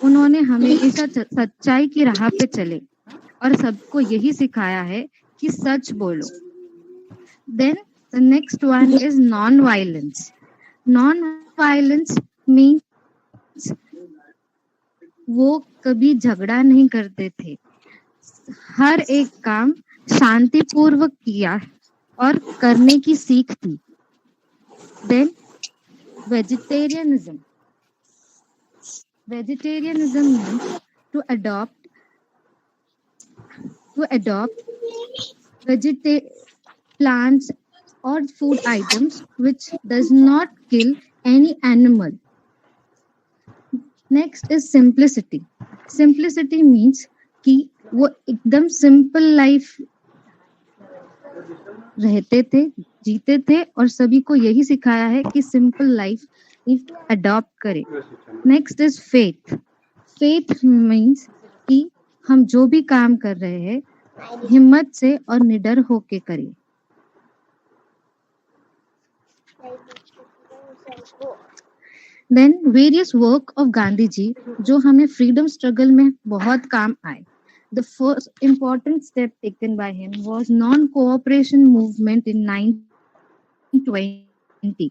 उन्होंने हमेशा सच्चाई की राह पे चले और सबको यही सिखाया है कि सच बोलो। Then the next one is non-violence. Non-violence means वो कभी झगड़ा नहीं करते थे, हर एक काम शांतिपूर्वक किया और करने की सीख थी। Then vegetarianism. Vegetarianism means to adopt plants or food items which does not kill any animal. Next is simplicity. Simplicity means कि वो एकदम सिंपल लाइफ रहते थे, जीते थे और सभी को यही सिखाया है कि सिंपल लाइफ अडॉप्ट करें। Next is faith. Faith means कि हम जो भी काम कर रहे हैं हिम्मत से और निडर होके करें। Then various work of Gandhi ji जो हमें फ्रीडम स्ट्रगल में बहुत काम आए। The first important step taken by him was non-cooperation movement in 1920.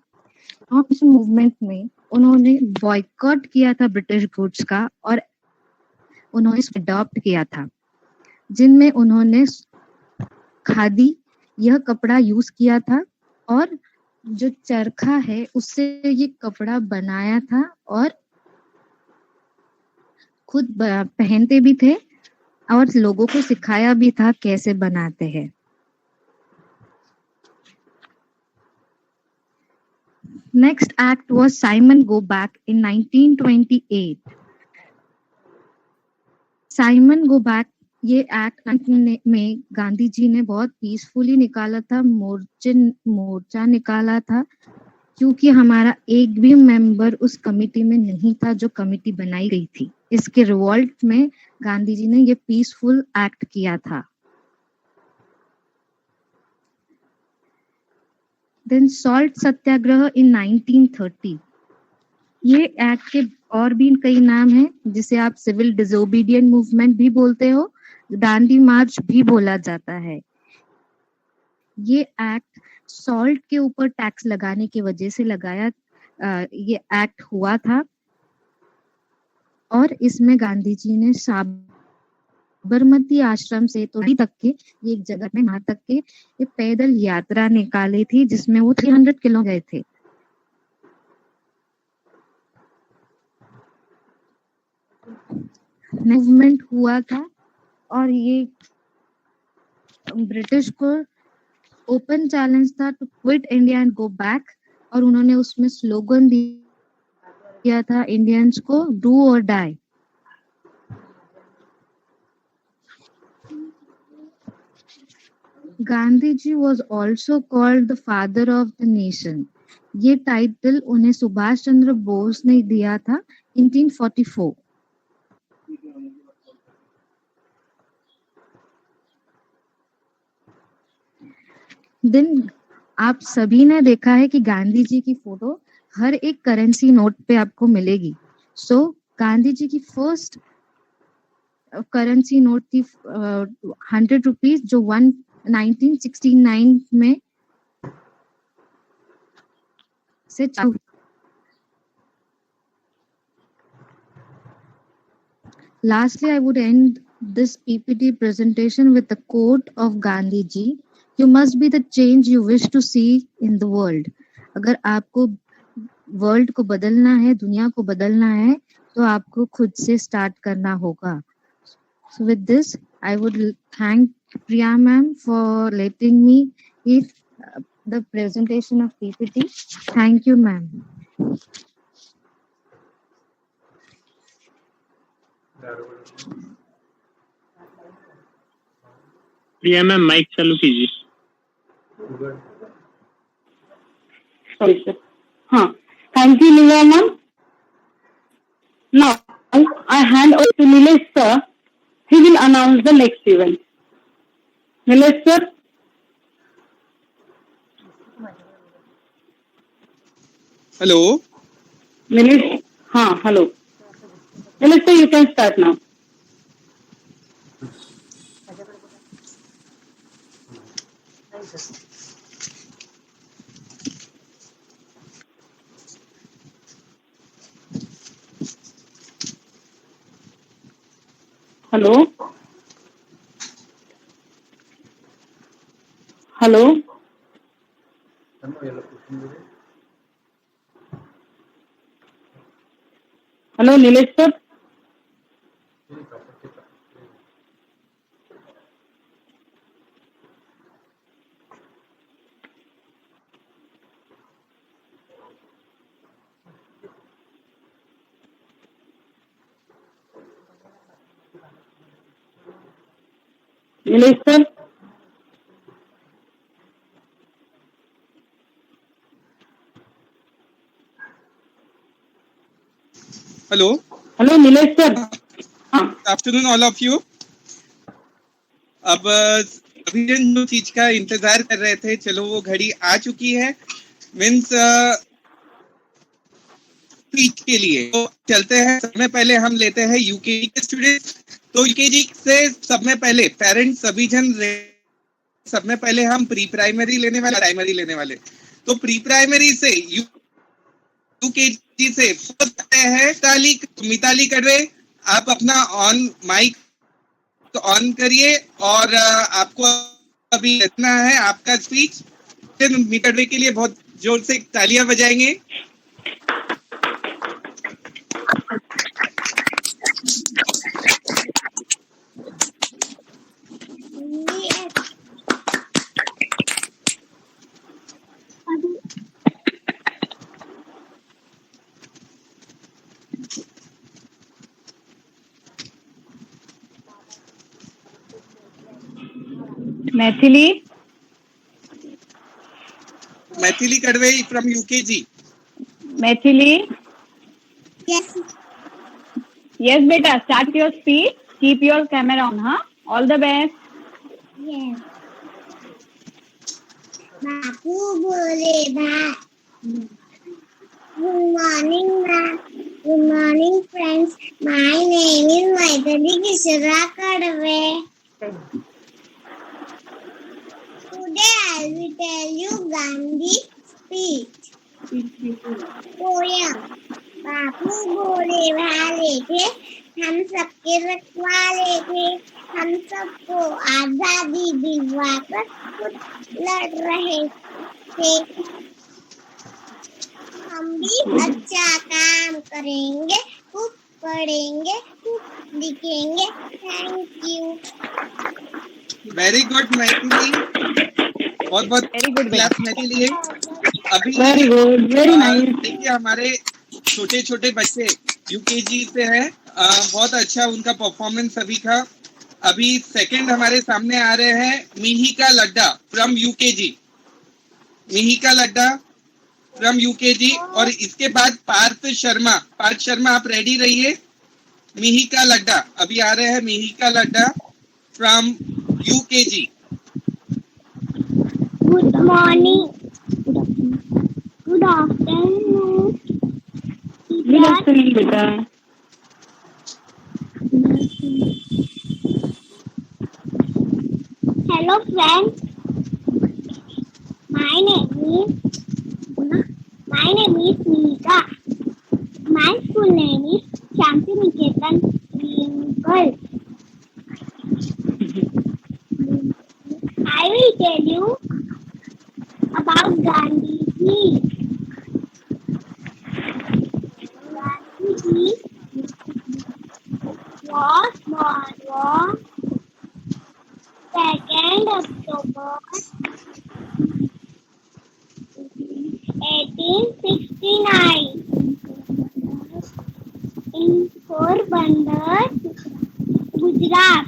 इस मूवमेंट में उन्होंने बॉयकॉट किया था ब्रिटिश गुड्स का और उन्होंने इसको अडॉप्ट किया था, जिनमें उन्होंने खादी यह कपड़ा यूज किया था और जो चरखा है उससे ये कपड़ा बनाया था और खुद पहनते भी थे और लोगों को सिखाया भी था कैसे बनाते हैं। Next act was Simon Go Back in 1928. Simon Go Back ये एक्ट में गांधी जी ने बहुत पीसफुली निकाला था, मोर्चा निकाला था, क्योंकि हमारा एक भी मेंबर उस कमिटी में नहीं था जो कमिटी बनाई गई थी। इसके रिवॉल्ट में गांधी जी ने ये पीसफुल एक्ट किया था। देन सॉल्ट सत्याग्रह इन 1930। ये एक्ट के और भी कई नाम हैं, जिसे आप सिविल डिसोबीडिएंट मूवमेंट भी बोलते हो, दांडी मार्च भी बोला जाता है। ये एक्ट सॉल्ट के ऊपर टैक्स लगाने की वजह से ये एक्ट हुआ था और इसमें गांधी जी ने साबरमती आश्रम से तोड़ी तक के ये एक जगह में वहां तक के ये पैदल यात्रा निकाली थी, जिसमें वो 300 किलो गए थे। मूवमेंट हुआ था और ये ब्रिटिश को ओपन चैलेंज था to quit India and go back, और उन्होंने उसमें स्लोगन दिया था इंडियंस को, do or die. Gandhi ji was also called the father of the nation. ये टाइटल उन्हें सुभाष चंद्र बोस ने दिया था 1944। दिन आप सभी ने देखा है कि गांधी जी की फोटो हर एक करेंसी नोट पे आपको मिलेगी। सो गांधी जी की फर्स्ट करेंसी नोट थी 100 रुपीज, जो 1969 में से चालू। Lastly, I would end this PPT presentation with the quote of Gandhi ji. You must be the change you wish to see in the world. अगर आपको वर्ल्ड को बदलना है, दुनिया को बदलना है, तो आपको खुद से स्टार्ट करना होगा। So with this, I would thank Priya ma'am for letting me give the presentation of PPT. Thank you, ma'am. Priya ma'am mic चालू कीजिए। Sorry sir. हाँ, thank you Neela ma'am. Now I hand over to Nilesh sir, he will announce the next event. Nilesh sir. Hello Nilesh, हाँ hello. Melissa, you can start now. Hello? Hello? Hello, Nilesh sir? Nilesh sir? Hello Hello, Nilesh sir? हाँ, afternoon all of you. अब अभी जो चीज का इंतजार कर रहे थे, चलो वो घड़ी आ चुकी है। मीन्स स्पीच के लिए तो चलते हैं। सबसे पहले हम लेते हैं यूकेजी के स्टूडेंट्स। तो यूकेजी से सब में पहले पेरेंट्स सभी जन सब में पहले हम प्री प्राइमरी लेने वाले, प्राइमरी लेने वाले। तो प्री प्राइमरी से यूकेजी से हैं मिताली कड़वे। आप अपना ऑन माइक तो ऑन करिए और आपको अभी इतना है आपका स्पीच। मिताली के लिए बहुत जोर से तालियां बजाएंगे। Maithili? मैथिली कड़वे from UKG. Maithili? Yes. Yes, beta. Start your speech. Keep your camera on, huh? All the best. Yes. बापू बोले भाई. Good morning, ma'am. Good morning, friends. My name is Maithili Kishora Kadve. Today I will tell you Gandhi speech. Poem. बापू बोले भाले थे, हम सबके रखवाले थे, हम सबको आजादी दिलवाकर खुद लड़ रहे थे। हम भी अच्छा काम करेंगे, खूब पढ़ेंगे, खूब लिखेंगे। Thank you. Very good Maithili, बहुत बहुत Very good, class beta. Maithili है। अभी Very good. Very nice. देखिए हमारे छोटे छोटे बच्चे यूकेजी से हैं। बहुत अच्छा उनका परफॉर्मेंस अभी का। अभी सेकंड हमारे सामने आ रहे हैं Mihika Ladda from UKG. Mihika Ladda from UKG. और इसके बाद पार्थ शर्मा। पार्थ शर्मा आप रेडी रहिए। मिहिका लड्डा अभी आ रहे हैं। Mihika Ladda from UKG. Good morning. Good afternoon. Good afternoon, beta. Hello, friends. My name is Nika. My school name is Shanti Niketan Girls. I will tell you about Gandhiji. Gandhiji was born on 2nd October 1869 in Porbandar, Gujarat.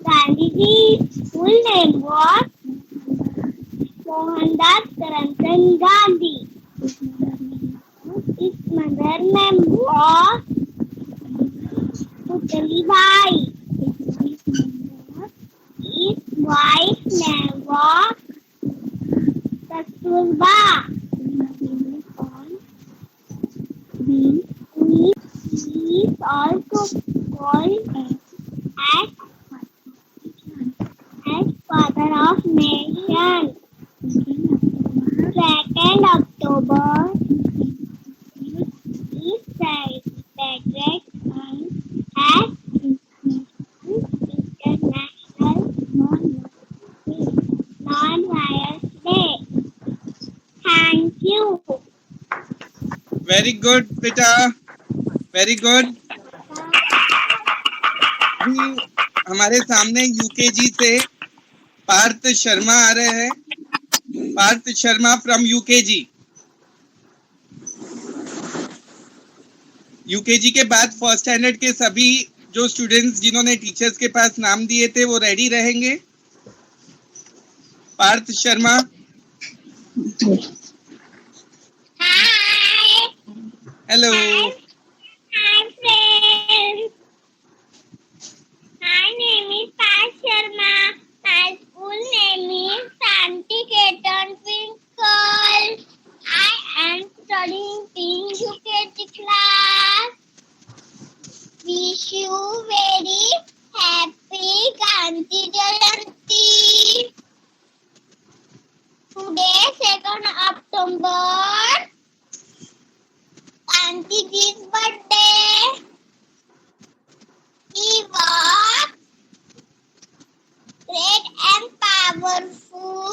Gandhiji's full name was Mohandas Karamchand Gandhi. His mother name was Putalibai. His wife's name was Kasturba. also called as Father of Nations. 2nd October is celebrated as International Non-Violence Day. Thank you. Very good बेटा, very good. अभी हमारे सामने UKG से पार्थ शर्मा आ रहे हैं। Parth Sharma from UKG. UKG के बाद फर्स्ट स्टैंडर्ड के सभी जो स्टूडेंट्स जिन्होंने टीचर्स के पास नाम दिए थे वो रेडी रहेंगे। Parth Sharma. Hi. Hello. Hi friends. My name is Parth Sharma. My school name is Santi Ketan Twinkle. I am studying in UKG class. Wish you very happy Gandhi Jayanti. Today 2nd October. Gandhiji's birthday. He was great and powerful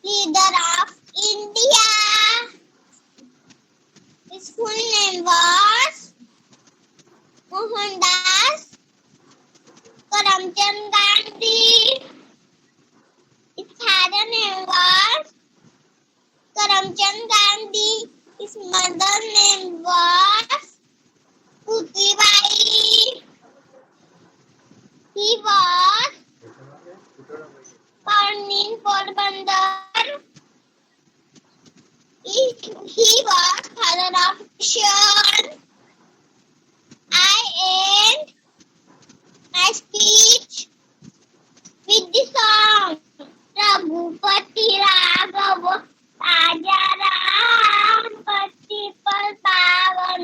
leader of India. His full name was Mohandas Karamchand Gandhi. His father name was Karamchand Gandhi. His mother name was Puthibai. He was born in Porbandar. He was father of Sean. I end my speech with the song Raghupati Raghav Raja Ram Pati Pavan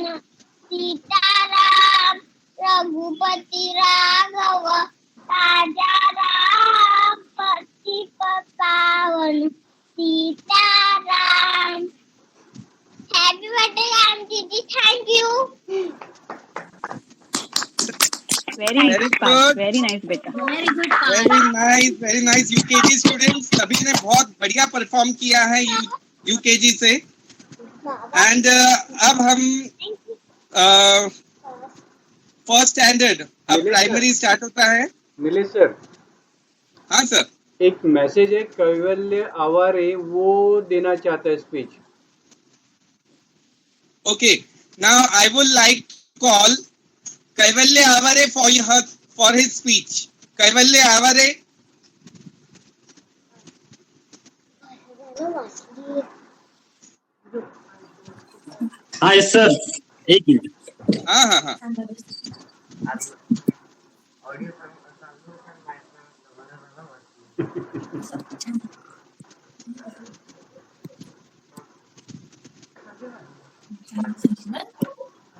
Sita Ram Raghupati Raghav Raja Ram Pati Pavan Sita Ram. Happy birthday, Auntie. Thank you. Very Very nice, good. very nice बेटा. Very nice UKG students. सभी ने बहुत बढ़िया perform किया है UKG से। And अब हम फर्स्ट स्टैंडर्ड, अब प्राइमरी स्टार्ट होता है। नीलेश सर, हाँ सर। एक मैसेज है कैवल्य आवारे, वो देना चाहता है speech. Okay, now I would like call Kaivalya Aware for his speech. कैवल्य आवारे। हाँ सर, एक मिनट। हाँ हाँ हाँ।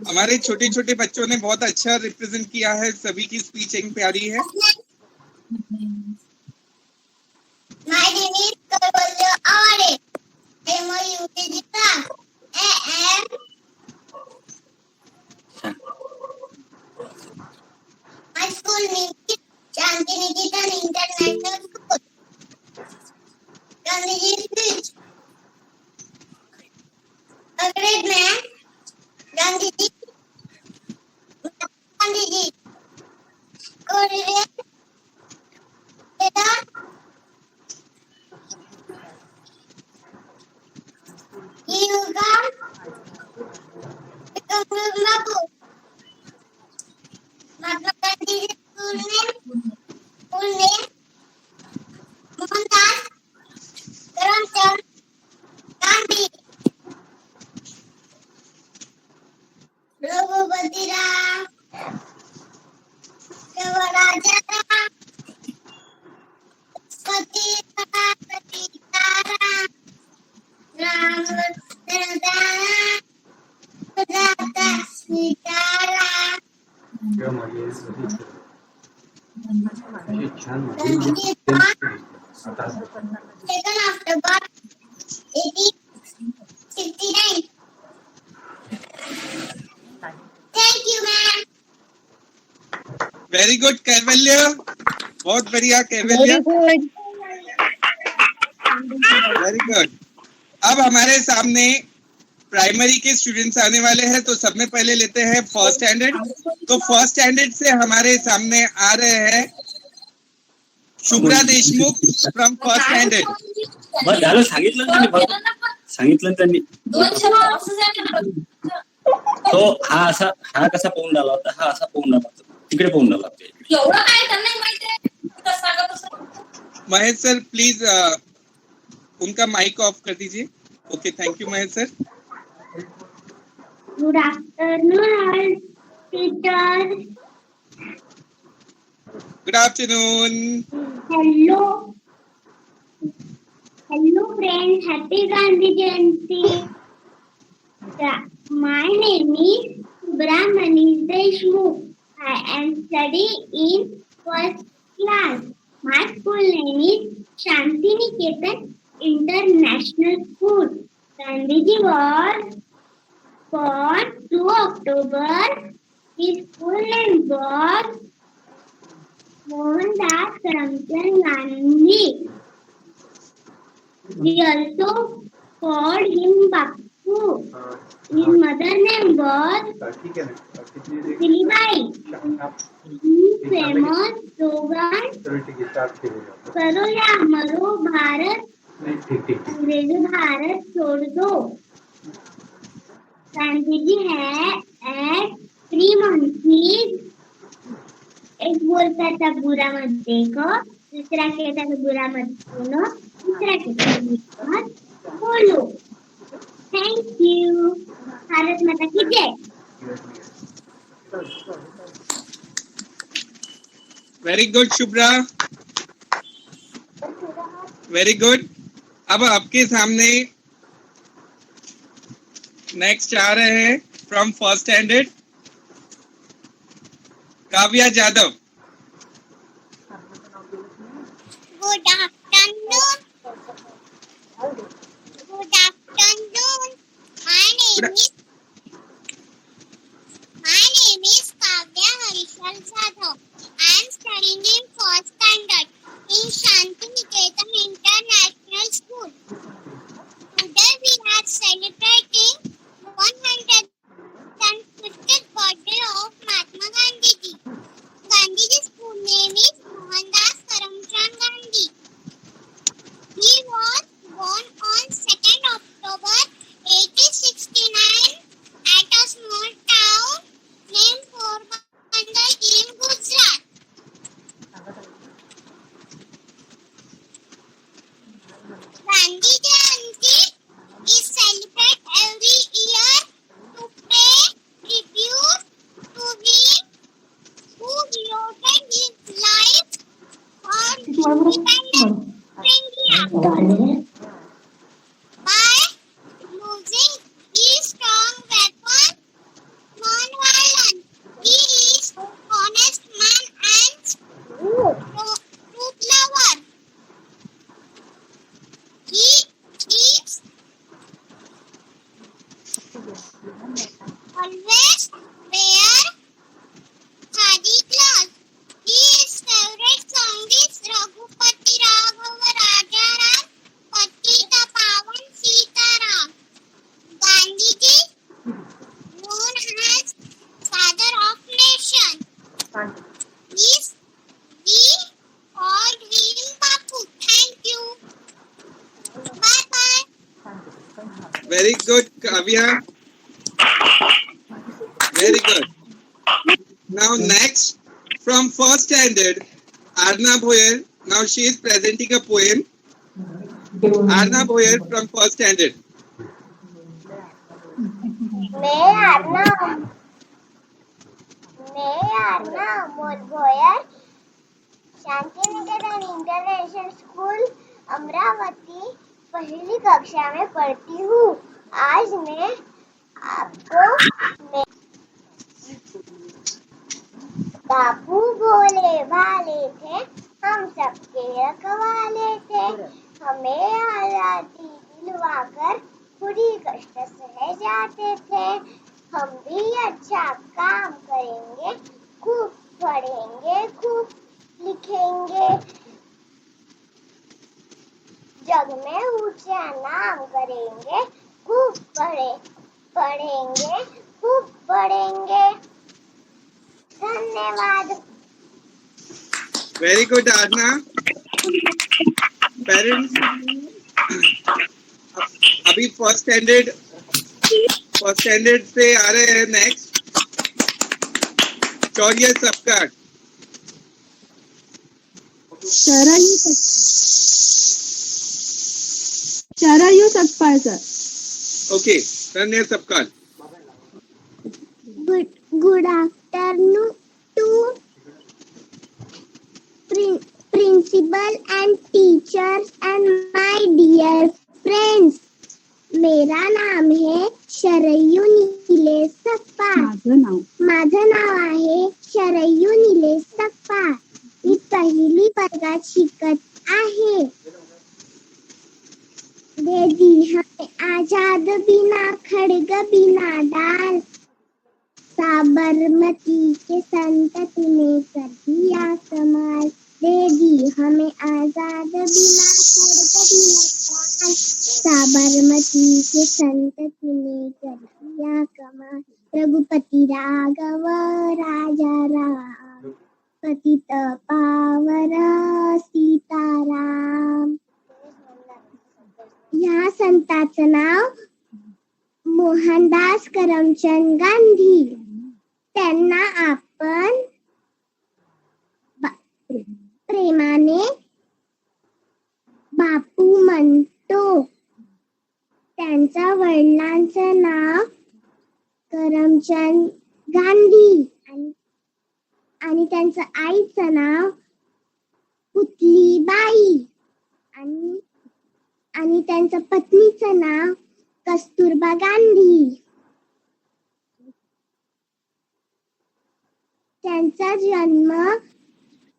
हमारे छोटे छोटे बच्चों ने बहुत अच्छा रिप्रेजेंट किया है। सभी की स्पीच एक प्यारी है। My name is Kaivalya Avare. I am a UKG class. And my school name is Shantiniketan International School. Gandhiji speech. A great man, Gandhiji. Gandhiji. Courageous leader. Yoga. Become Babu. Mahatma Gandhi's full name Mohandas Karamchand Gandhi. Raghupati Ram Raja Ram Pati Ram Ram Sita Second October 1869. Thank you, ma'am. Very good कैवल्य, बहुत बढ़िया कैवल्य, very good. अब हमारे सामने primary के students आने वाले हैं, तो सब में पहले लेते हैं फर्स्ट स्टैंडर्ड। तो फर्स्ट स्टैंडर्ड से हमारे सामने आ रहे हैं Shubhra Deshmukh from first standard. बस झालं, सांगितलं त्यांनी, बस सांगितलं त्यांनी. तो हा असा, हा कसा पाहून आला होता, हा असा पाहून आला होता, तिकडे पाहून आला होता. एवढं काय त्यांना माहिती आहे. महेश सर प्लीज उनका माइक ऑफ कर दीजिए। Okay, thank you Mahesh sir. Good afternoon, teacher. Good afternoon. Hello. Hello, friends. Happy Gandhi Jayanti. My name is Subra Manish Deshmukh. I am studying in first class. My school name is Shanti Niketan International School. Gandhiji was born 2 October. His full name was Mohandas Karamchand Gandhi. We also called him Bapu. His mother name was Silibai. His famous slogan, करो या मरो भारत, अंग्रेज भारत छोड़ दो. Gandhi had 3 monkeys. एक बोलता था बुरा मत देखो, दूसरा कहता था बुरा मत सुनो, तीसरा कहता था बुरा मत बोलो. Thank you. भारत माता की जय. Very good Shubhra, very good. अब आपके सामने नेक्स्ट आ रहे हैं from first standard Kavya Jadhav. Good afternoon. Good afternoon. My name is Kavya Harishal Jadhav. I am studying in first standard in Shanti Niketan International School. Today we are celebrating 150th birthday of Mahatma Gandhi ji. Gandhiji's full name is Mohandas Karamchand Gandhi. He was born on 2nd October 1869 at a small town named Porbandar in Gujarat. Gandhi Jayanti is celebrated every year to pay tribute to him who devoted his life for independence of India by using his strong weapon, non-violence. He is honest man and truth lover. He is always wear khadi clothes. His favorite song is Raghupati Raghav Raja Ram Patita Pavan Sitaram. Gandhiji, known as father of nation, is we called him Bapu. Thank you. Bye bye. Very good Kavya, very good. Now next from first standard Arna Boyer. Now she is presenting a poem. Arna Boyer from first standard. मैं Aarna Amol Bhoyar, Shanti Niketan international school Amravati पहली कक्षा में पढ़ती हूँ. आज मैं आपको बापू भोले भाले थे, हम सबके रखवाले थे। हमें आजादी दिलवाकर खुद ही कष्ट सह जाते थे। हम भी अच्छा काम करेंगे, खूब पढ़ेंगे, खूब लिखेंगे, जग में ऊंचा नाम करेंगे, खूब पढ़ेंगे, खूब पढ़ेंगे। धन्यवाद। Very good Aarna. पेरेंट्स, अभी फर्स्ट स्टैंडर्ड से आ रहे हैं next Shaurya Sapkal. Sharayu Satpal sir. Okay, Shaurya Sapkal. Good afternoon to principal and teachers and my dear friends. मेरा नाम है शरयू निलेश सपकाळ. माझं नाव आहे शरयू निलेश सपकाळ. मी पहिली वर्गात शिकत आहे. दे दी हमें आजाद बिना खड़ग बिना डाल, साबरमती के संतति ने कर दिया कमाल. दे दी हमें आजाद बिना खड़ग बिना डाल, साबरमती के संतति ने कर दिया कमाल. रघुपति राघव राजा राम, पतित पावन सीताराम. या संताचं नाव मोहनदास करमचंद गांधी. त्यांना आपण प्रेमाने बापू म्हणतो. त्यांच्या वडिलांचं नाव करमचंद गांधी आणि त्यांचं आईचं नाव पुतलीबाई आणि त्यांच्या पत्नीचं नाव कस्तुरबा गांधी. त्यांचा जन्म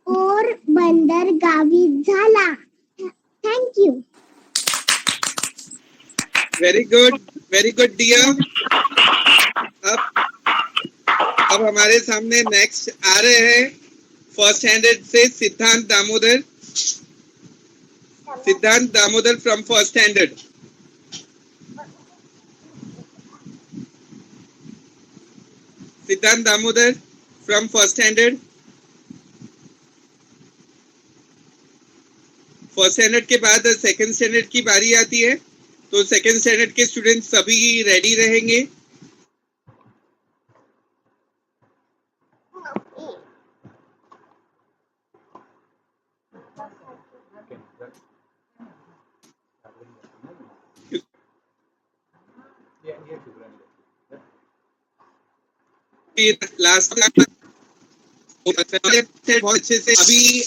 पोरबंदर गावी झाला. थँक्यू. Very good dear. अब हमारे सामने नेक्स्ट आ रहे हैं फर्स्ट स्टैंडर्ड से सिद्धांत Damodar from first standard. Siddhant Damodar from first standard. First standard के बाद सेकंड स्टैंडर्ड की बारी आती है, तो सेकंड स्टैंडर्ड के स्टूडेंट्स सभी रेडी रहेंगे. लास्ट बहुत अच्छे से. अभी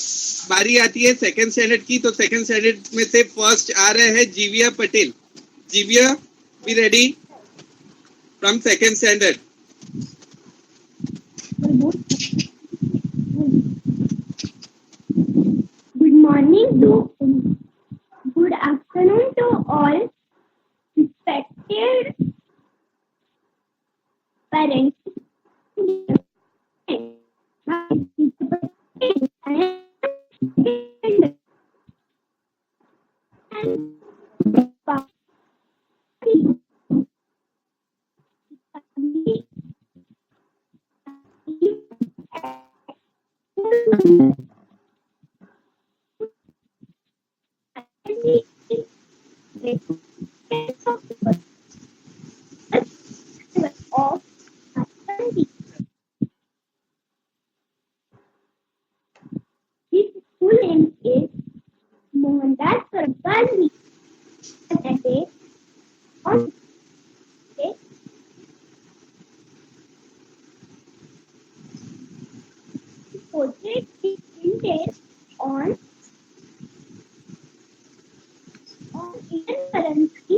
बारी आती है सेकंड स्टैंडर्ड की, तो सेकंड स्टैंडर्ड में से फर्स्ट आ रहे हैं Jivia Patel. Jivia, be ready from second standard. Good morning to good afternoon to all respected parents. His full name is Mohandas Gandhi. Portrait is printed on Indian currency.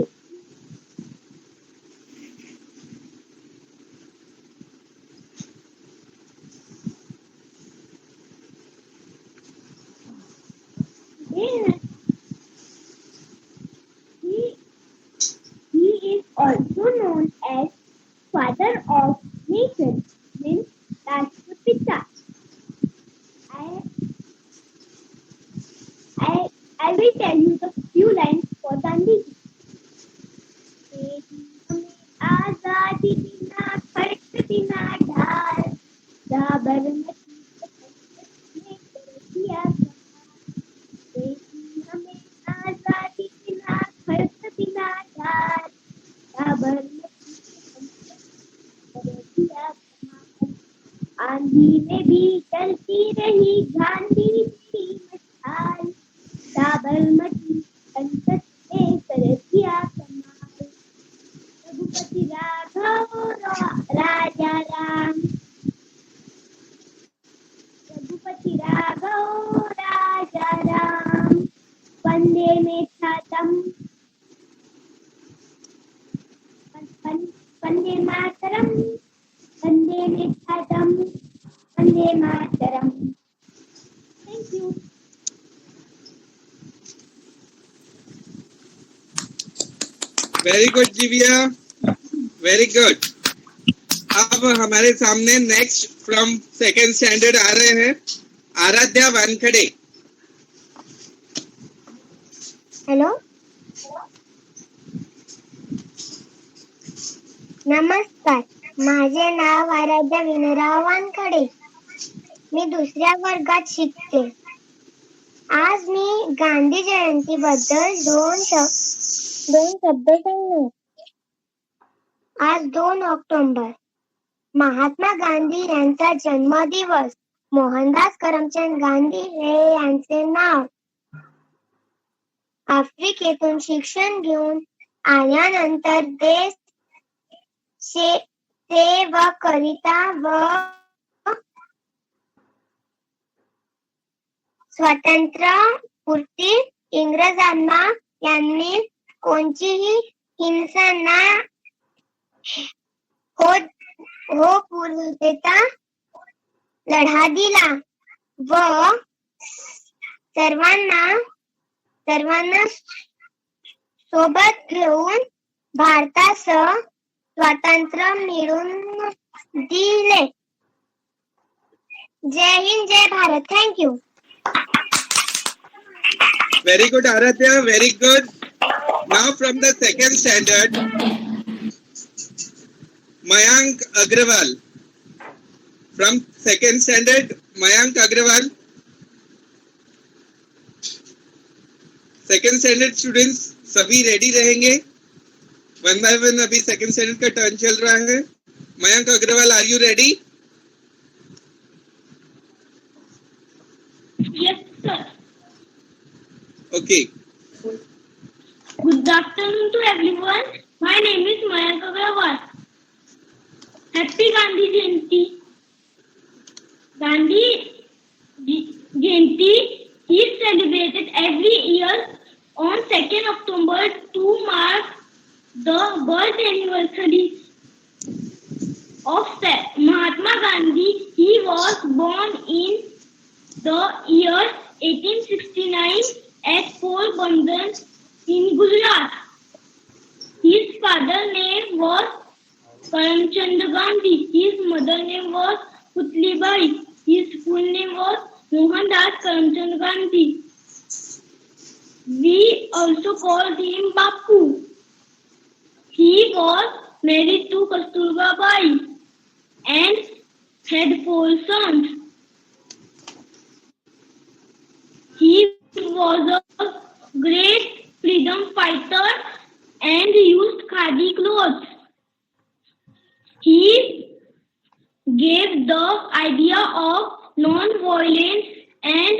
of nation means Rashtrapita. I will tell you the few lines for Gandhi. आजादी बिना खर्च बिना ढाल साबरमती ने किया हमें आजादी बिना खर्च बिना ढाल साबरमती किया आंधी में भी चलती रही गांधी की मशाल साबरमती संकट ने कर दिया कमाल रघुपति राघव राजा राम रघुपति राघव राजा राम वंदे में था दम वंदे मातरम वंदे में था दम वंदे मातरम thank you very good Divya, very good. अब हमारे सामने नेक्स्ट फ्रॉम सेकेंड स्टैंडर्ड आ रहे हैं आराध्या वानखड़े। हॅलो नमस्कार, माझे नाव आराध्या विनोराव वानखडे। मी दुसऱ्या वर्गात शिकते। आज मी गांधी जयंती बद्दल दोन शब्द सांगणार। आज 2 ऑक्टोबर महात्मा गांधी यांचा जन्मदिवस। मोहनदास करमचंद गांधी हे यांचे नाव। आफ्रिकेतून शिक्षण घेऊन आल्यानंतर देश सेवकरिता व स्वातंत्र्यापूर्ती इंग्रजांना यांनी कोणतीही हिंसा न होता लढा दिला व सर्वांना सोबत घेऊन भारतास स्वातंत्र्य मिळवून दिले। जय हिंद, जय Bharat. Thank you. Very good, Aradhya. Very good. Now from the second standard, Mayank Agrawal. From second standard, Mayank Agrawal. Second standard students सभी रेडी रहेंगे। वन बाय वन अभी सेकंड स्टैंडर्ड का टर्न चल रहा है। Mayank Agarwal, are you ready? Yes, sir. Okay. Good afternoon to everyone. My name is Mayank Agrawal. Happy Gandhi Jayanti. Gandhi Jayanti is celebrated every year on 2nd October to mark the birth anniversary of Mahatma Gandhi. He was born in the year 1869 at Porbandar in Gujarat. His father's name was Karamchand Gandhi. His mother's name was Putlibai. His full name was Mohandas Karamchand Gandhi. We also called him Bapu. He was married to Kasturba Bai and had 4 sons. He was a great freedom fighter and used khadi clothes. He gave the idea of non-violence and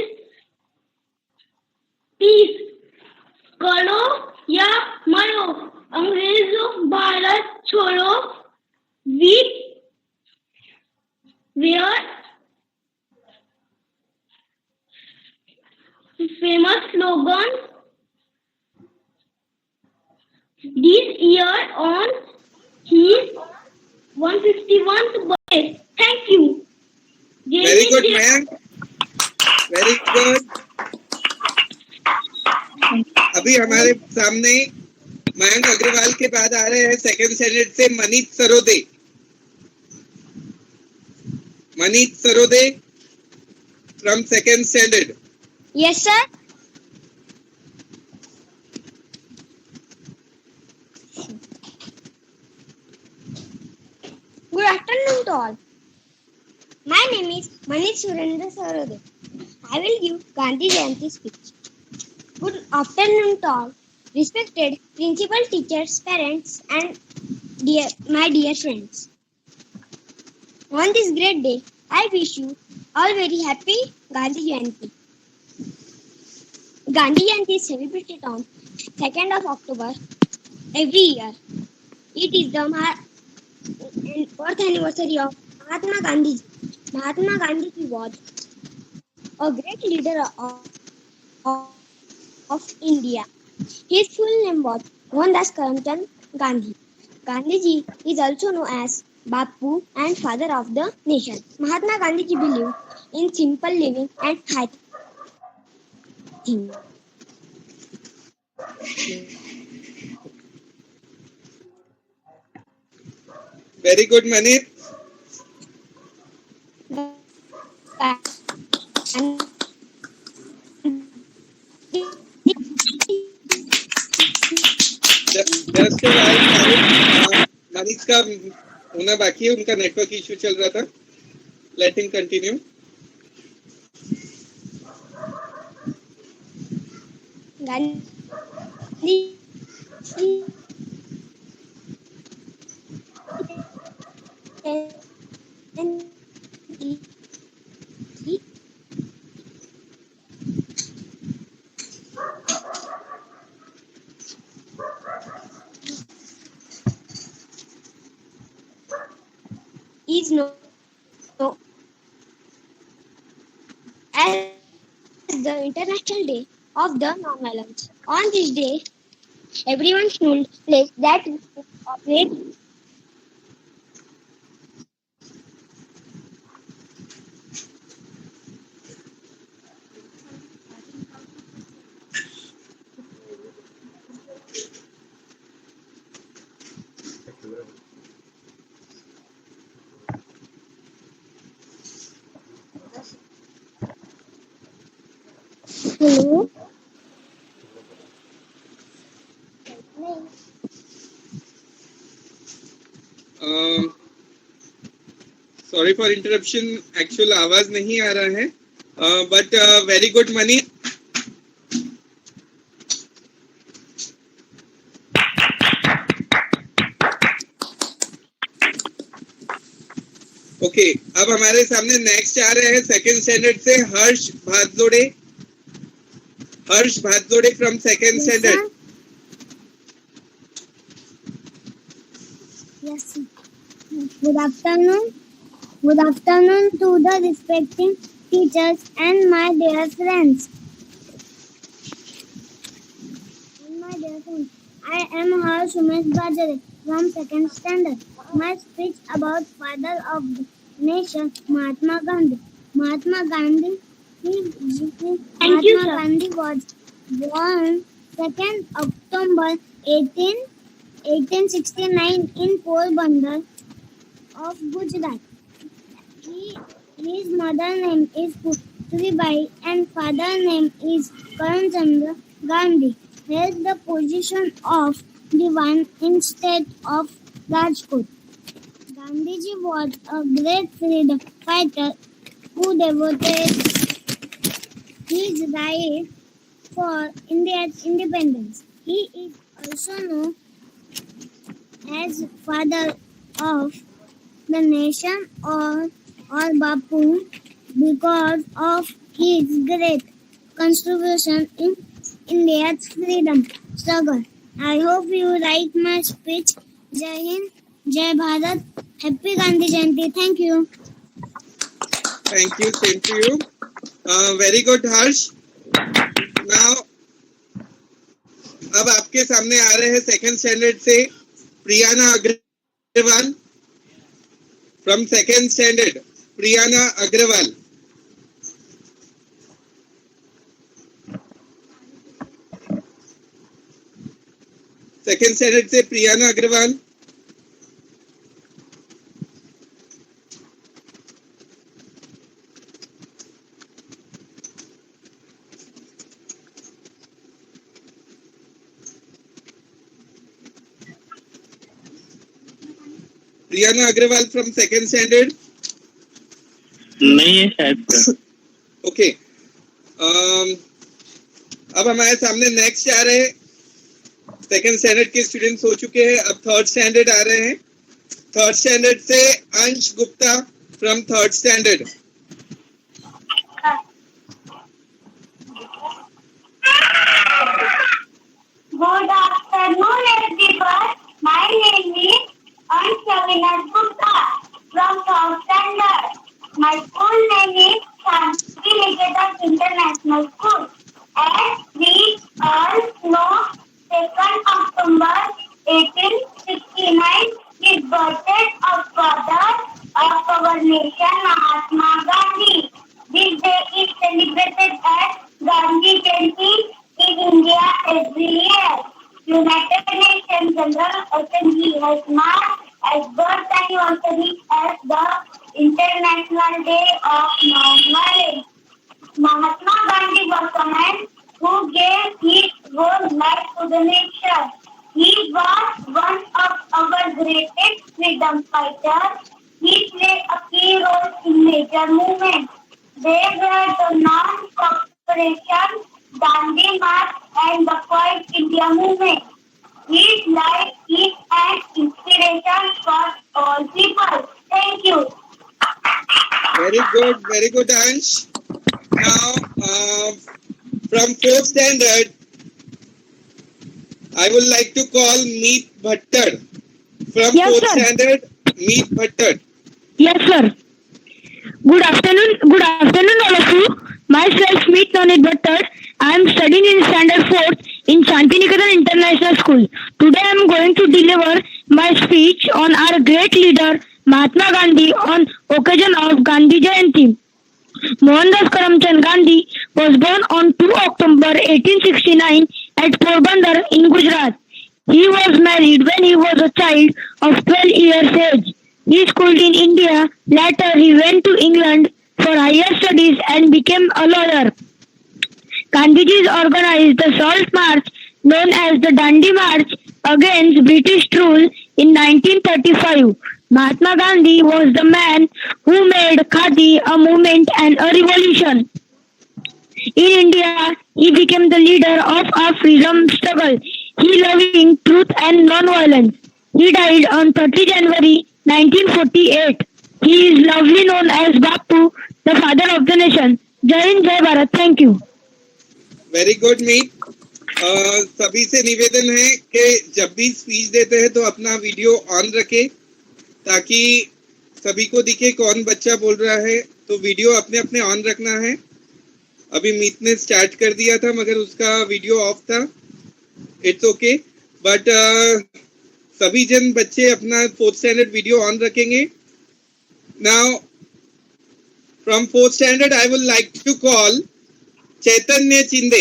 peace. करो या मरो, अंग्रेजों भारत छोड़ो, we were famous slogan this year on his 151st birthday. Thank you. Very good, Mayank. Very good. अभी हमारे सामने मयंक अग्रवाल के बाद आ रहे हैं सेकंड स्टैंडर्ड से Manish Sarode. Manit Sarode from second standard. Yes, sir. Good afternoon to all. My name is Manit Surendra Sarode. I will give Gandhi Jayanti speech. Good afternoon to all. Respected principal, teachers, parents, and my dear friends. On this great day, I wish you all very happy Gandhi Jayanti. Gandhi Jayanti is celebrated on 2nd of October every year. It is the fourth anniversary of Mahatma Gandhi. Mahatma Gandhi was a great leader of India. His full name was Mohandas Karamchand Gandhi. Gandhiji is also known as Bapu and father of the nation. Mahatma Gandhiji believed in simple living and high thinking. Very good, Manit. Just a while, Manish का होना बाकी है, उनका network issue चल रहा था. Let him continue. Is known as the International Day of the Non-Violence. On this day, everyone should place that operate Hello. Sorry for interruption. Actual आवाज नहीं आ रहा है. But very good, Manit. Okay, अब हमारे सामने नेक्स्ट आ रहे हैं सेकंड स्टैंडर्ड से Harsh Bhadlode. Harsh Bhadlode from second standard. Yes. Good afternoon. Good afternoon to the respecting teachers and my dear friends. I am Harsh Umesh Bajare from second standard. My speech about father of the nation, Mahatma Gandhi. Mahatma Gandhi Gandhi was born 2nd October 1869 in Porbandar of Gujarat. His mother name is Putribai and father name is Karamchandra Gandhi. Held the position of Diwan in state of Rajkot. Gandhiji was a great freedom fighter who devoted his right for India's independence. He is also known as father of the nation or Bapu because of his great contribution in India's freedom struggle. I hope you like my speech. Jai Hind, Jai Bharat, Happy Gandhi Jayanti. Thank you. Thank you, same to you. Very good, Harsh. Now, अब आपके सामने आ रहे हैं second standard से Priyana Agarwal from second standard. Priyana Agarwal. Second standard से Priyana Agarwal. Rihanna Agrawal from second standard. नहीं है शायद. ओके. अब हमारे सामने नेक्स्ट आ रहे हैं. सेकंड स्टैंडर्ड के स्टूडेंट्स हो चुके हैं. अब थर्ड स्टैंडर्ड आ रहे हैं. थर्ड स्टैंडर्ड से अंश Gupta from third standard. Good afternoon, everyone. My name is Anshavina Gupta from third standard. My school name is Shanti Niketan International School. As we all know, 2nd October 1869 is birthday of father of our nation, Mahatma Gandhi. This day is celebrated as Gandhi Jayanti in India every year. United Nations General Assembly has marked as birth anniversary as the International Day of Non-Violence. Mahatma Gandhi was a man who gave his whole life to the nation. He was one of our greatest freedom fighters. He played a key role in major movements. They were the non-cooperation, Gandhi March, and the Quiet India movement. His life is an inspiration for all people. Thank you. Very good, Ansh. Now, from fourth standard, I would like to call Meet Bhattar. From Yes, fourth sir. standard, Meet Bhattar. Yes, sir. Good afternoon, all of you. Myself, Meet Nonit Bhattar. I am studying in standard 4th in Shantiniketan International School. Today I am going to deliver my speech on our great leader Mahatma Gandhi on occasion of Gandhi Jayanti. Mohandas Karamchand Gandhi was born on 2 October 1869 at Porbandar in Gujarat. He was married when he was a child of 12 years age. He schooled in India. Later, he went to England for higher studies and became a lawyer. Gandhiji organized the Salt March, known as the Dandi March, against British rule in 1935. Mahatma Gandhi was the man who made Khadi a movement and a revolution. In India, he became the leader of our freedom struggle. He loving truth and non-violence. He died on 30 January 1948. He is lovely known as Bapu, the father of the nation. Jai Hind, Jai Bharat. Thank you. Very good Meet. सभी से निवेदन है कि जब भी speech देते हैं तो अपना वीडियो ऑन रखें ताकि सभी को दिखे कौन बच्चा बोल रहा है. तो वीडियो अपने अपने ऑन रखना है. अभी मीत ने स्टार्ट कर दिया था मगर उसका वीडियो ऑफ था. इट्स ओके, बट सभी जन बच्चे अपना फोर्थ स्टैंडर्ड वीडियो ऑन रखेंगे. Now from fourth standard I would like to call Chaitanya Chinde.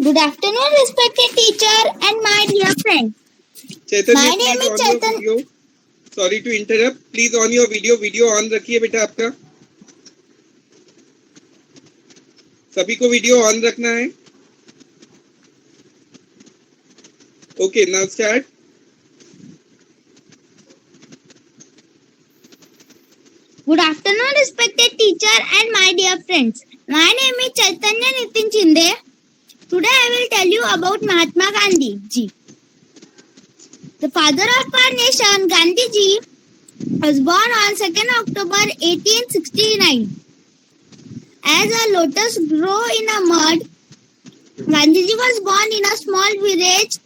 Good afternoon, respected teacher and my dear friends. Chaitanya, My name is Chaitanya. Sorry to interrupt. Please on your video. Video on रखिए बेटा आपका. सभी को video on रखना है. Okay, now start. Good afternoon, respected teacher and my dear friends. My name is Chaitanya Nitin Chinde. Today I will tell you about Mahatma Gandhi ji. The father of our nation, Gandhi ji, was born on 2nd October 1869. As a lotus grow in a mud, Gandhi ji was born in a small village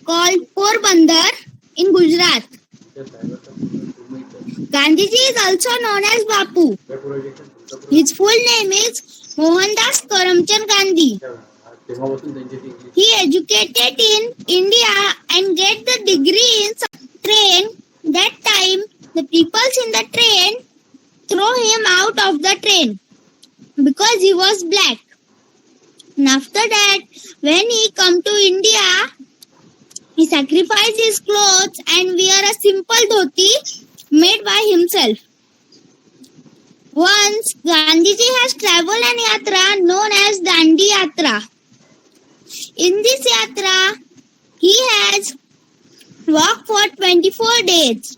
called Porbandar in Gujarat. Gandhiji is also known as Bapu. His full name is Mohandas Karamchand Gandhi. He educated in India and get the degree in train. That time, the people in the train throw him out of the train because he was black. And after that, when he come to India, he sacrificed his clothes and wear a simple dhoti made by himself. Once, Gandhiji has traveled an yatra known as Dandi Yatra. In this yatra, He has walked for 24 days.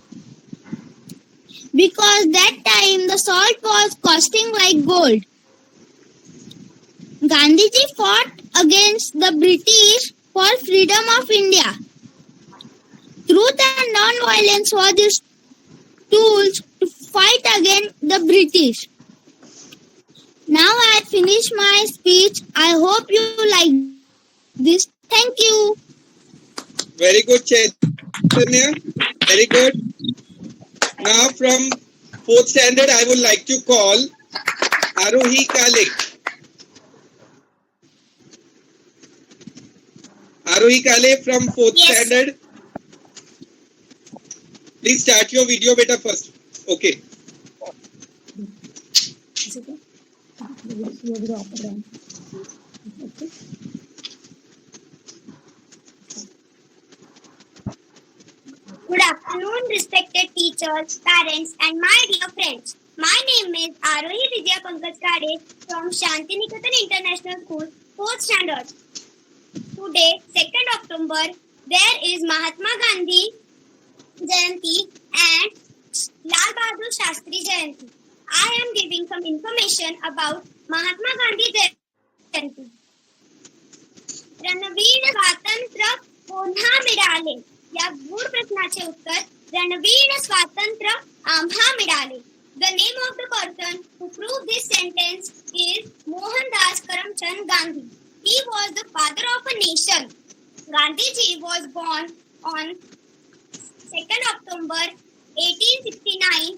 Because that time the salt was costing like gold. Gandhiji fought against the British for freedom of India. Truth and non-violence were his tools to fight against the British. Now I finish my speech. I hope you like this. Thank you. Very good, Chaitanya. Very good. Now from 4th standard, I would like to call Arohi Kale. Arohi Kale from 4th Yes. standard. Please start your video beta first. Okay. Good afternoon, respected teachers, parents, and my dear friends. My name is Arohi Vidya Pankaj Kade from Shantiniketan International School, 4th standard. Today, 2nd October, there is Mahatma Gandhi Jayanti and Lal Bahadur Shastri Jayanti. I am giving some information about Mahatma Gandhi Jayanti. Ranveer स्वातंत्र्य पुन्हा मिळाले या गूढ प्रश्नाचे उत्तर रणवीर स्वातंत्र्य आम्हा मिळाले. The name of the person who proved this sentence is Mohandas Karamchand Gandhi. He was the father of a nation. Gandhiji was born on 2nd October 1869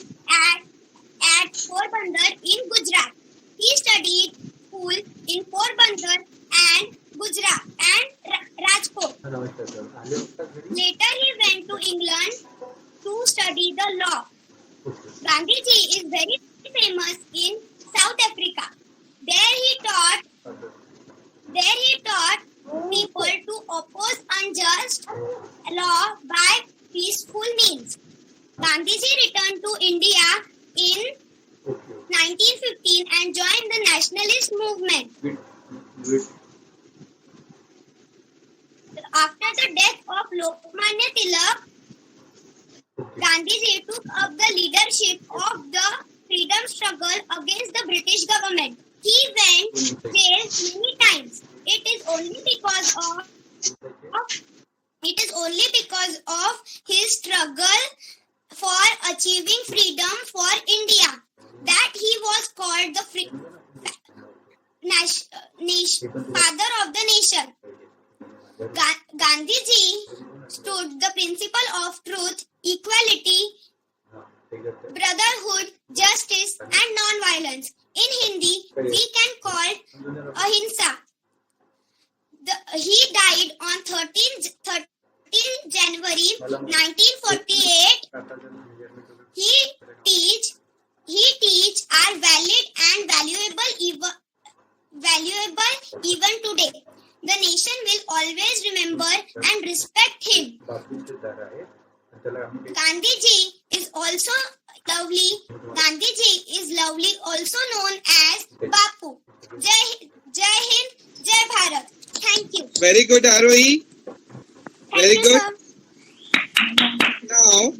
at Porbandar in Gujarat. He studied school in Porbandar and Gujarat and Rajkot. Later he went to England to study the law. Gandhiji is very famous in South Africa. There he taught people to oppose unjust law by peaceful means. Gandhiji returned to India in 1915 and joined the nationalist movement. After the death of Lokmanya Tilak, Gandhiji took up the leadership of the freedom struggle against the British government. He went to jail many times. It is only because of his struggle for achieving freedom for India that he was called the father of the nation. Gandhiji stood the principle of truth, equality, brotherhood, justice, and non-violence. In Hindi, we can call ahimsa. He died on 13 January 1948. He teach are valid and valuable even today. The nation will always remember and respect him. Gandhiji is lovely, also known as Bapu. Jai Hind, Jai Bharat. Thank you. Very good, Arohi. Very good. Now,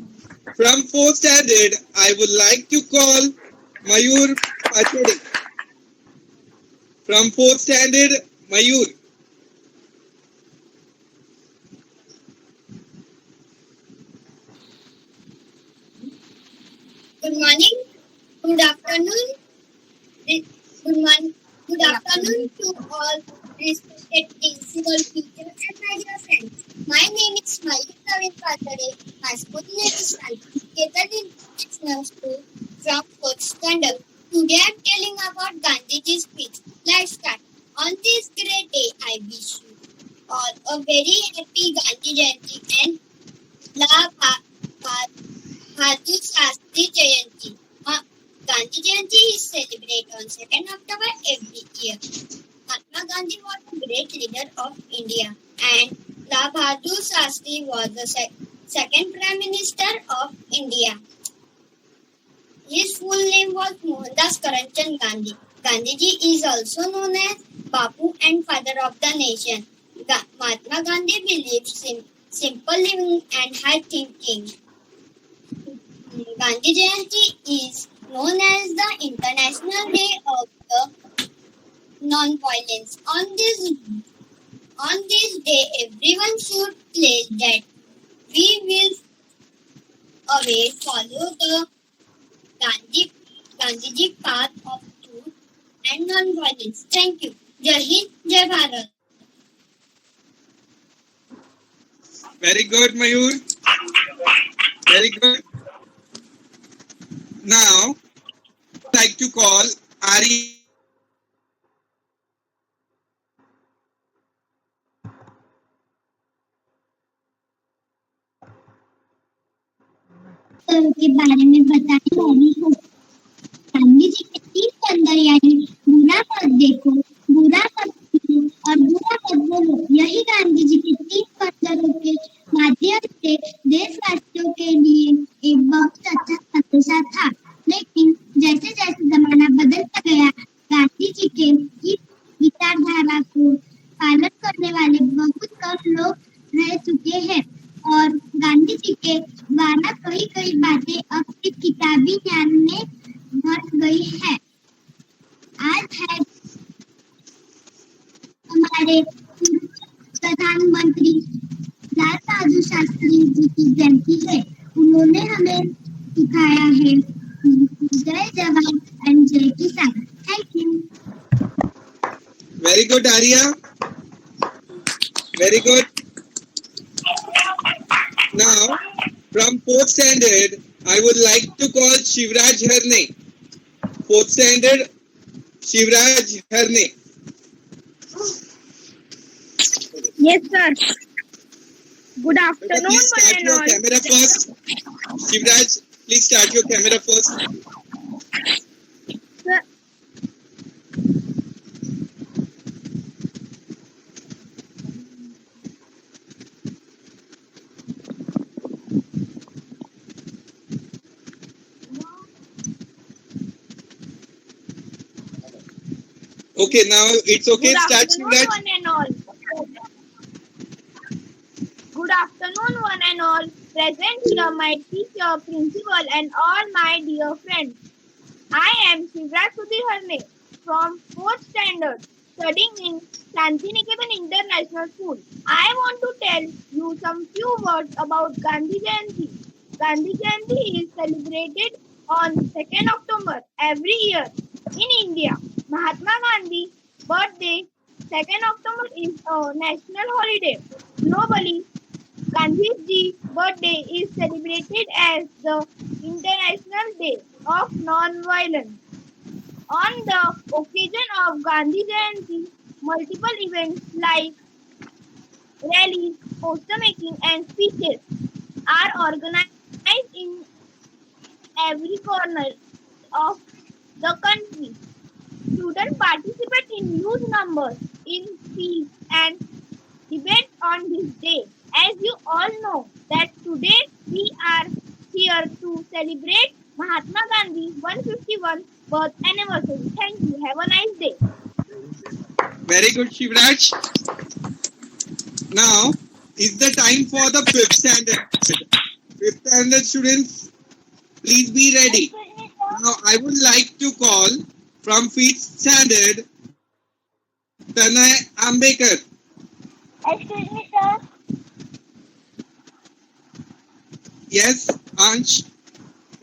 from 4th standard, I would like to call Mayur Pachodi. From 4th standard, Mayur. Good morning. Good afternoon. Good afternoon to all respected principal, teachers, and my dear friends. My name is Mayur Praveen Pathare. My school name is Shantiniketan International School from 4th standard. Today I am telling about Gandhiji's speech. Let's start. On this great day, I wish you all a very happy Gandhi Jayanti and La Bahadur Shastri Jayanti. Gandhi Jayanti is celebrated on 2nd October every year. Mahatma Gandhi was a great leader of India and Lal Bahadur Shastri was the second Prime Minister of India. His full name was Mohandas Karamchand Gandhi. Gandhiji is also known as Bapu and Father of the Nation. Mahatma Gandhi believed in simple living and high thinking. Gandhi Jayanti is known as the International Day of the Non-Violence. On this day, everyone should pledge that we will always follow the Gandhiji path of truth and non-violence. Thank you. Jai Hind, Jai Bharat. Very good, Mayur. Very good. Now, I'd like to call Ari. के बारे में बताने वाली हूँ। गांधी जी के 3 कंदर यानी बुरा मत देखो, बुरा मत सुनो और बुरा मत बोलो, यही गांधी जी के 3 कंदरों के माध्यम से देशवासियों के लिए एक बहुत अच्छा संदेशा था। लेकिन जैसे जैसे जमाना बदलता गया, गांधी जी के इस विचारधारा को पालन करने वाले बहुत कम लोग रह चुके हैं और गांधी जी के द्वारा कई बातें अब सिर्फ किताबी ज्ञान में भर गई है। आज है हमारे प्रधानमंत्री लाल बहादुर शास्त्री जी की जयंती है। उन्होंने हमें सिखाया है जय जवान एंड जय किसान। Thank you. Very good, Arya. Very good. Now, from 4th standard, I would like to call Shivraj Harne. 4th standard, Shivraj Harne. Yes, sir. Good afternoon, Please one start and your all. camera first. Shivraj, please start your camera first. Sir. Okay, now it's okay. Good Start, afternoon, Shivraj. one and all. Good afternoon, one and all. Present here, my teacher, principal, and all my dear friends. I am Shivraj Harne from 4th standard, studying in Shantiniketan International School. I want to tell you some few words about Gandhi Jayanti. Gandhi Jayanti is celebrated on 2nd October every year in India. Mahatma Gandhi's birthday, 2nd October, is a national holiday. Globally, Gandhi's birthday is celebrated as the International Day of Non-Violence. On the occasion of Gandhi Jayanti, multiple events like rallies, poster making, and speeches are organized in every corner of the country. Students participate in huge numbers in speech and debate on this day. As you all know that today we are here to celebrate Mahatma Gandhi's 151st birth anniversary. Thank you. Have a nice day. Very good, Shivraj. Now is the time for the 5th standard. 5th standard students, please be ready. Now I would like to call from 5th standard Tanay Ambekar. Excuse me, sir. Yes, Ansh.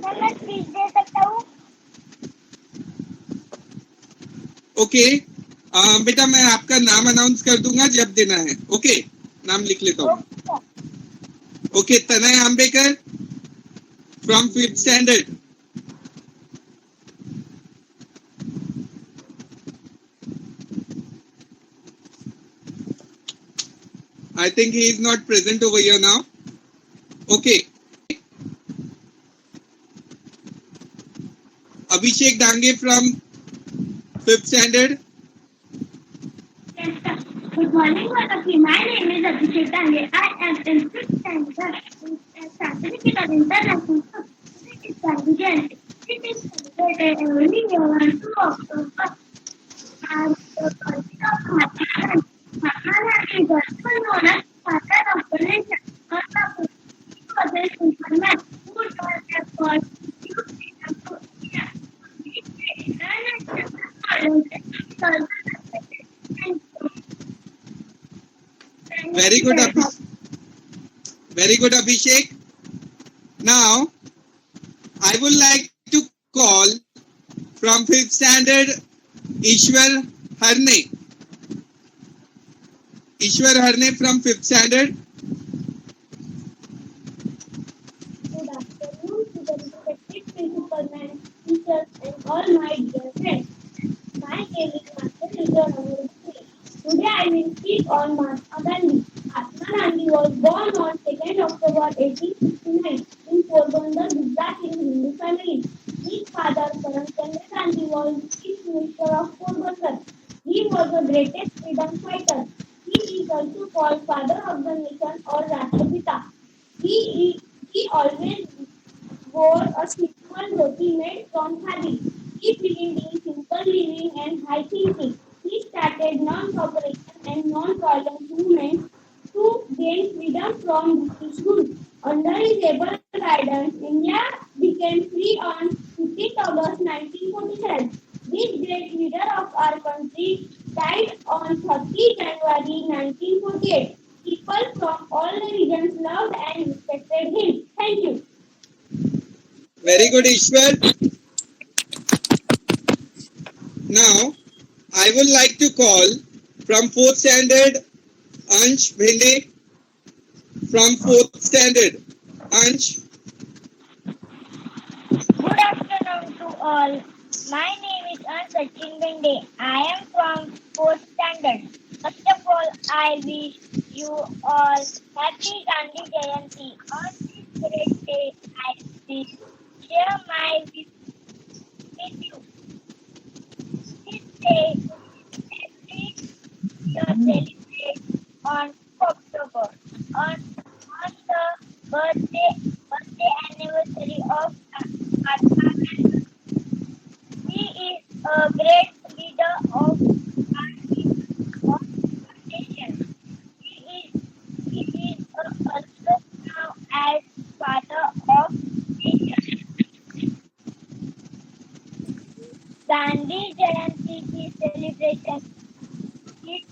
Sir मैं speech दे सकता हूँ? Okay, बेटा मैं आपका नाम announce कर दूंगा जब देना है. ओके, नाम लिख लेता हूँ. Okay, Tanay Ambekar from 5th standard. I think he is not present over here now. Okay. Abhishek Dange from 5th standard. Yes, sir. Good morning, all of you. My name is Abhishek Dange. I am in 5th standard in Shantiniketan International School. It is Gandhi Jayanti. It is celebrated every year on 2 October. And the birthday of Mahatma Gandhi. Mahatma Gandhi was Superman who don't have called Very good, very good, Abhishek. Now, I would like to call from 5th standard Ishwar Harne. Ishwar Harne from 5th standard. Good afternoon to the respected principal, teachers, and all my dear friends. My name is Master Ridwan Amir. Today I will speak on Mahatma Gandhi. Mahatma Gandhi was born on 2nd October 1869 in Porbandar, Gujarat, in Hindu family. His father, Karamchand Gandhi, was Chief Minister of Porbandar. He was the greatest freedom fighter. He is also called Father of the Nation or Rashtrapita. He always wore a simple dhoti made from khadi. He believed in simple living and high thinking. He started non-cooperation and non-violence movements to gain freedom from British rule. Under his able guidance, India became free on 15th August 1947. This great leader of our country died on 30 January 1948. People from all the regions loved and respected him. Thank you. Very good, Ishwar. Now, I would like to call from 4th standard Ansh Bhinde from 4th standard. Ansh. Good afternoon to all. My name is Sachin Bende. I am from 4th standard. First of all, I wish you all happy Gandhi Jayanti. On this great day, I will share my wish with you. This day every year celebrate on October on the birthday anniversary of Mahatma Gandhi. He is a great leader of our nation. He is also known as Father of Nation. Gandhi Jayanti ki celebration is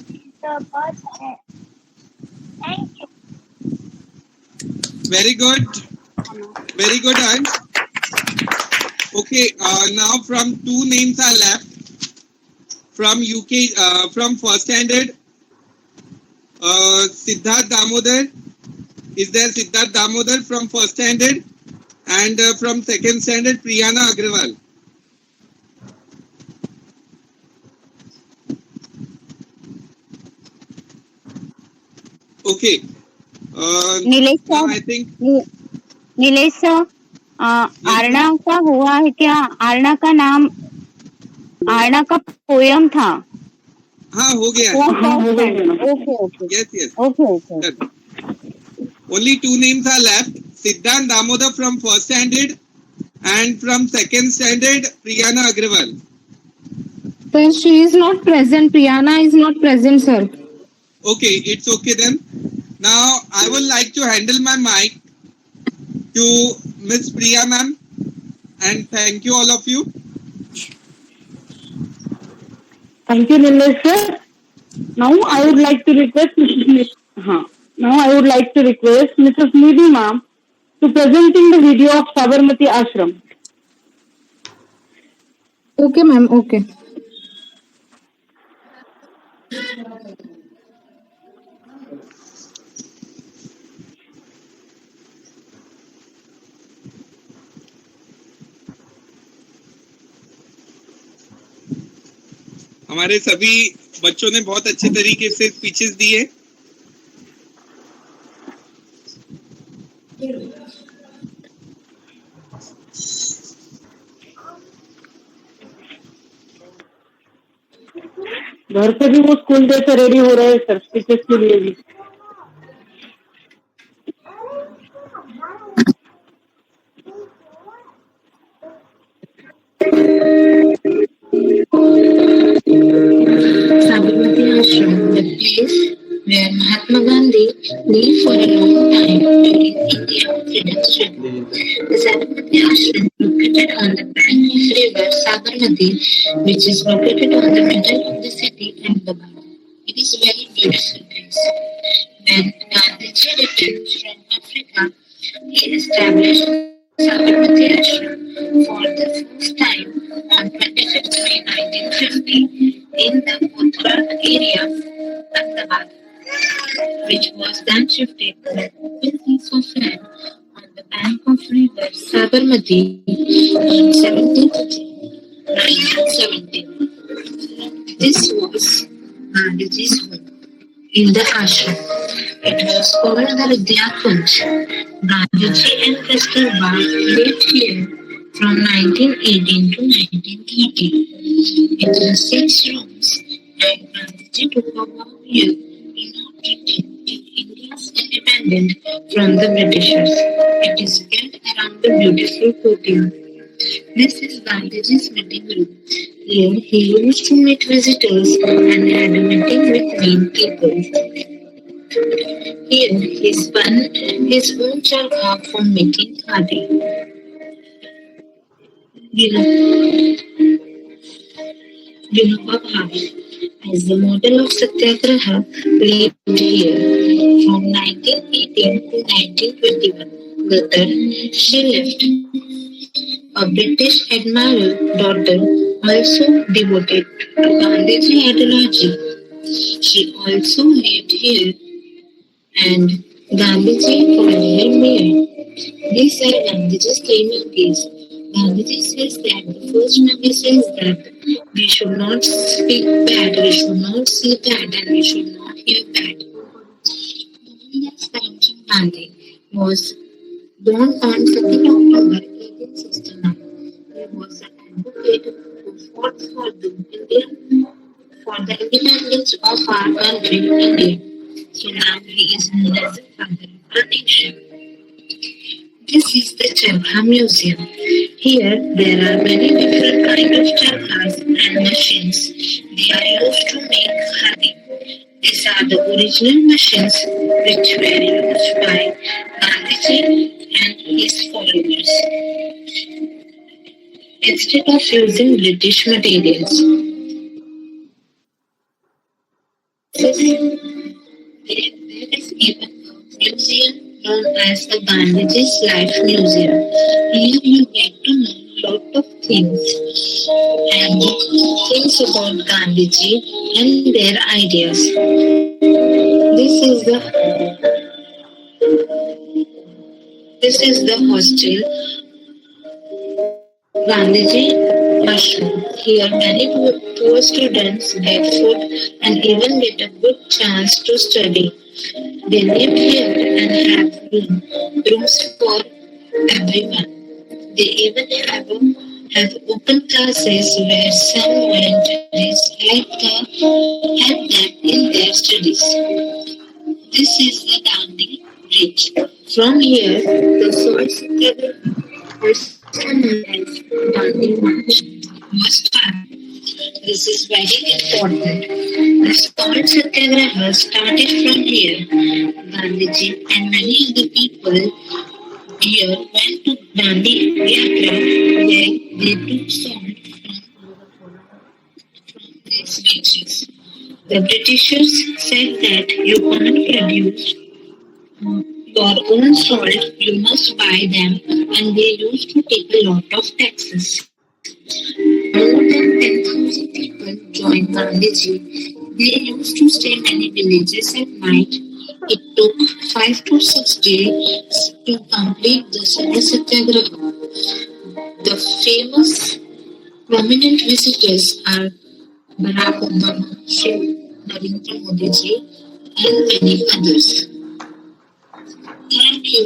the birthday. Thank you. Very good. Very good, Ansh. Okay, now from 2 names are left. From from 1st standard, Siddharth Damodar. Is there Siddharth Damodar from 1st standard? And from 2nd standard, Priyana Agrawal. Okay. Nilesh Now sir, I think Nilesh sir, Aarna का हुआ है क्या? आरना का नाम, आरना का poem था. हाँ हो गया. Okay. Yes. Okay. Only 2 names are left. Siddharth Damodar from 1st standard and from 2nd standard, Priyana Agrawal. Sir, she is not present. Priyana is not present, sir. Okay, it's okay then. Now, I would like to handle my mic to Miss Priya ma'am, and thank you all of you. Thank you, Nilesh sir. Now I would like to request Mrs. Nidhi ma'am to presenting the video of Sabarmati Ashram. Okay, ma'am. Okay. हमारे सभी बच्चों ने बहुत अच्छे तरीके से speeches दिए. घर पे भी वो स्कूल जैसे रेडी हो रहे हैं सर स्पीचेस के लिए भी. Sabarmati Ashram, the place where Mahatma Gandhi lived for a long time during India's freedom Ashram. The Sabarmati Ashram located on the bank of river Sabarmati, which is located on the middle of the city Ahmedabad. It is a very beautiful place. When Gandhiji returned from Africa, he established Sabarmati Ashram for the first time on 25th May 1950 in the Uttarakhand area of Ahmedabad, which was then shifted to an open piece of land on the bank of river Sabarmati on 17th June 1970. This was Gandhiji's home in the ashram. It was called the Vidya Kunj. Gandhiji and Kasturba lived here from 1918 to 1930. It was 6 rooms, and Gandhiji took a vow here to not return till India's independence from the Britishers. It is built around the beautiful courtyard. This is Gandhiji's meeting room. Here he used to meet visitors and had a meeting with main people. Here he spun his own charkha for making khadi. Vinoba Bhave, as the model of Satyagraha, lived here from 1918 to 1921. Later, she left. A British admiral's daughter, also devoted to Gandhiji ideology. She also lived here, and Gandhiji called her mayor. These are Gandhiji's 3 monkeys. Gandhiji says that the first monkey says that we should not speak bad, we should not see bad, and we should not hear bad. Mohandas Karamchand Gandhi was born on 2nd October 1869. He was an advocate who fought for the independence of our country, India. So now he is known as the father of our nation. This is the Charkha Museum. Here there are many different kinds of charkhas and machines. They are used to make khadi. These are the original machines which were used by Gandhiji and his followers instead of using British materials. There is even a museum known as the Gandhiji's Life Museum. Here you get to know a lot of things and things about Gandhiji and their ideas. This is the hostel Gandhiji Ashram. Here many poor students get food and even get a good chance to study. They live here and have rooms for everyone. They even have open classes where some volunteers help them in their studies. This is the Dandi Bridge. From here, the salt satyagraha, also known as Dandi March, was started. This is very important. The salt satyagraha started from here. Gandhiji and many other people here went to Dandi Yatra where they took salt from these beaches. The Britishers said that you can't produce your own salt, you must buy them, and they used to take a lot of taxes. More than 10,000 people joined Gandhiji. They used to stay in many villages at night. It took 5 to 6 days to complete the Salt Satyagraha. The famous prominent visitors are Barack Obama, Narendra Modi ji, and many others. Thank you.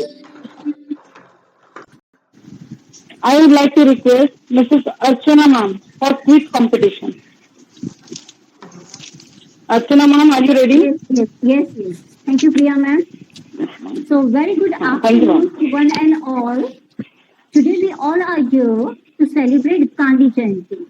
I would like to request Mrs. Archana ma'am for quiz competition. Archana ma'am, are you ready? Yes. Thank you, Priya ma'am. So, very good afternoon to one and all. Today we all are here to celebrate Gandhi Jayanti.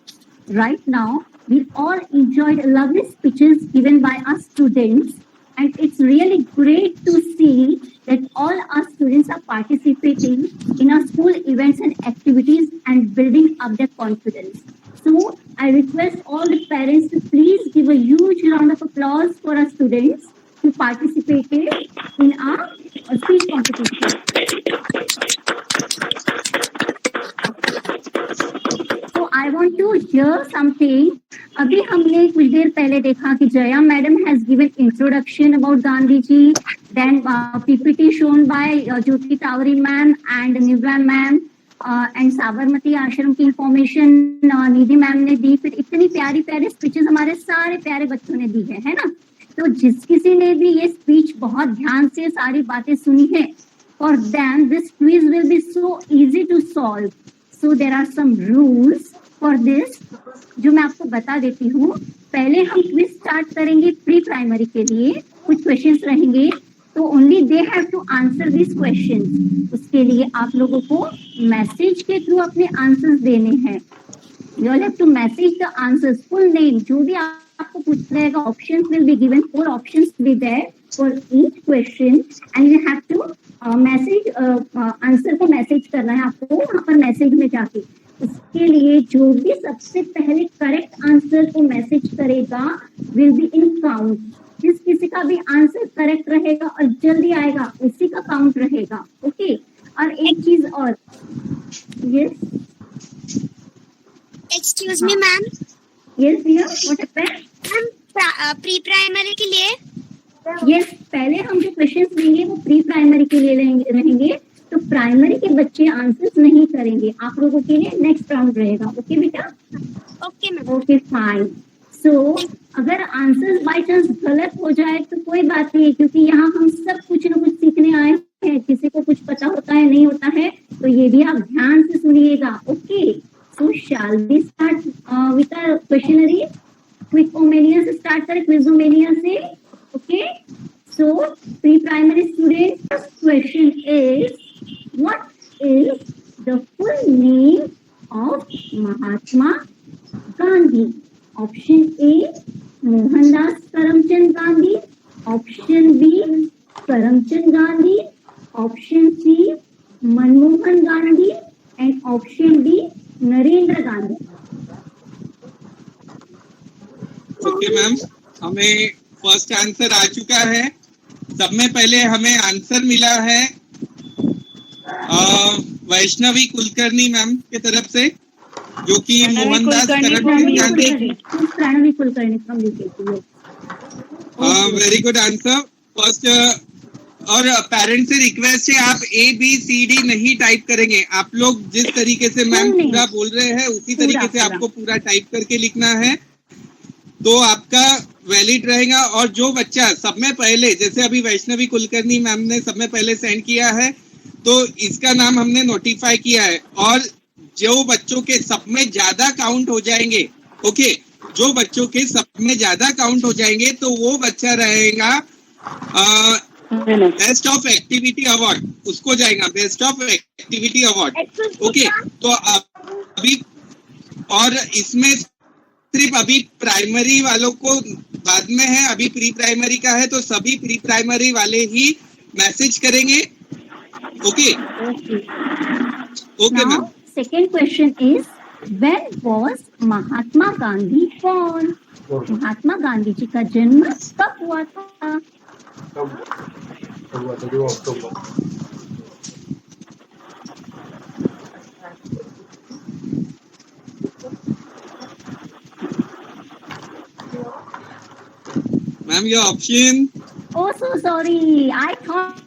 Right now, we all enjoyed lovely speeches given by our students And it's really great to see that all our students are participating in our school events and activities and building up their confidence. So I request all the parents to please give a huge round of applause for our students who participated in our speech competition. So I want to hear something. अभी हमने कुछ देर पहले देखा कि Jaya madam has given introduction about Gandhi ji, then PPT shown by Jyoti Tawari ma'am and Nivra ma'am, and Sabarmati आश्रम की information निधि ma'am ने दी. फिर इतनी प्यारी प्यारी स्पीचेस हमारे सारे प्यारे बच्चों ने दी है ना. तो जिस किसी ने भी ये स्पीच बहुत ध्यान से सारी बातें सुनी है, for them this quiz will be so easy to solve. So there are some rules for this जो मैं आपको बता देती हूँ. पहले हम क्विज स्टार्ट करेंगे प्री प्राइमरी के लिए. कुछ क्वेश्चंस रहेंगे तो only they have to answer this questions. उसके लिए आप लोगों को मैसेज के थ्रू अपने आंसर्स देने हैं. You all have to message the answers, full name, जो भी आपको पूछ रहेगा. Options will be given, 4 options will be there for each question and you have to message answer को मैसेज करना है आपको वहाँ पर मैसेज में जाके. इसके लिए जो भी सबसे पहले करेक्ट आंसर को मैसेज करेगा विल बी इन काउंट. जिस किसी का भी आंसर करेक्ट रहेगा और जल्दी आएगा उसी का काउंट रहेगा. ओके. और एक चीज और, yes excuse me ma'am. Yes भैया, what happened? Ma'am pre primary के लिए यस, पहले हम जो क्वेश्चंस लेंगे वो प्री प्राइमरी के लिए रहेंगे. तो प्राइमरी के बच्चे आंसर्स नहीं करेंगे. आप लोगों के लिए नेक्स्ट राउंड रहेगा. ओके बेटा? Okay ma'am. Okay fine. So अगर आंसर्स बाय चांस गलत हो जाए तो कोई बात नहीं, क्योंकि यहाँ हम सब कुछ ना कुछ सीखने आए हैं. किसी को कुछ पता होता है नहीं होता है, तो ये भी आप ध्यान से सुनिएगा. Okay. So shall we start with a questionnaire. Quizomania से स्टार्ट करें, क्विजोमेनिया से. Okay. So pre primary student, first question is what is the full name of Mahatma Gandhi? Option A, Mohandas Karamchand Gandhi. Option B, Karamchand Gandhi. Option C, Manmohan Gandhi. And option D, Narendra Gandhi. Okay ma'am, हमें first answer आ चुका है. सब में पहले हमें answer मिला है वैष्णवी कुलकर्णी मैम की तरफ से, जो कि Mohandas Karamchand Gandhi. Very good answer. First. और पेरेंट्स से रिक्वेस्ट है, आप ABCD नहीं टाइप करेंगे. आप लोग जिस तरीके से मैम पूरा बोल रहे हैं उसी तरीके से आपको पूरा टाइप करके लिखना है, तो आपका वैलिड रहेगा. और जो बच्चा सब में पहले, जैसे अभी वैष्णवी कुलकर्णी मैम ने सब में पहले सेंड किया है, तो इसका नाम हमने नोटिफाई किया है. और जो बच्चों के सब में ज्यादा काउंट हो जाएंगे, ओके, जो बच्चों के सब में ज्यादा काउंट हो जाएंगे तो वो बच्चा रहेगा बेस्ट ऑफ एक्टिविटी अवार्ड, उसको जाएगा best of activity award. Okay. तो अभी, और इसमें सिर्फ अभी प्राइमरी वालों को बाद में है, अभी प्री प्राइमरी का है, तो सभी प्री प्राइमरी वाले ही मैसेज करेंगे. Okay. Okay ma'am. Second question is, when was Mahatma Gandhi born? महात्मा गांधी जी का जन्म कब हुआ था? Ma'am your option. Oh so sorry, I thought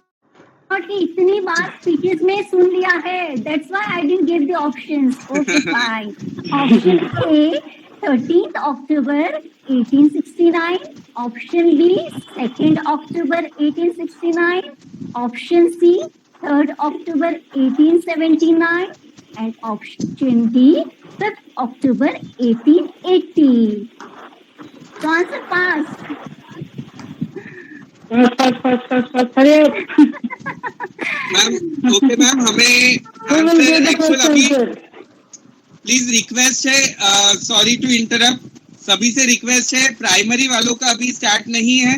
कि इतनी बार स्पीचेस में सुन लिया है. That's why I didn't give the options. Okay fine. Option A, 13th October 1869. Option B, 2nd October 1869. Option C, 3rd October 1879. And option D, 5th October 1880. So answer pass. Ma'am. Okay ma'am, हमें answer actual अभी please request है, sorry to interrupt, सभी से request है, primary वालों का अभी start नहीं है,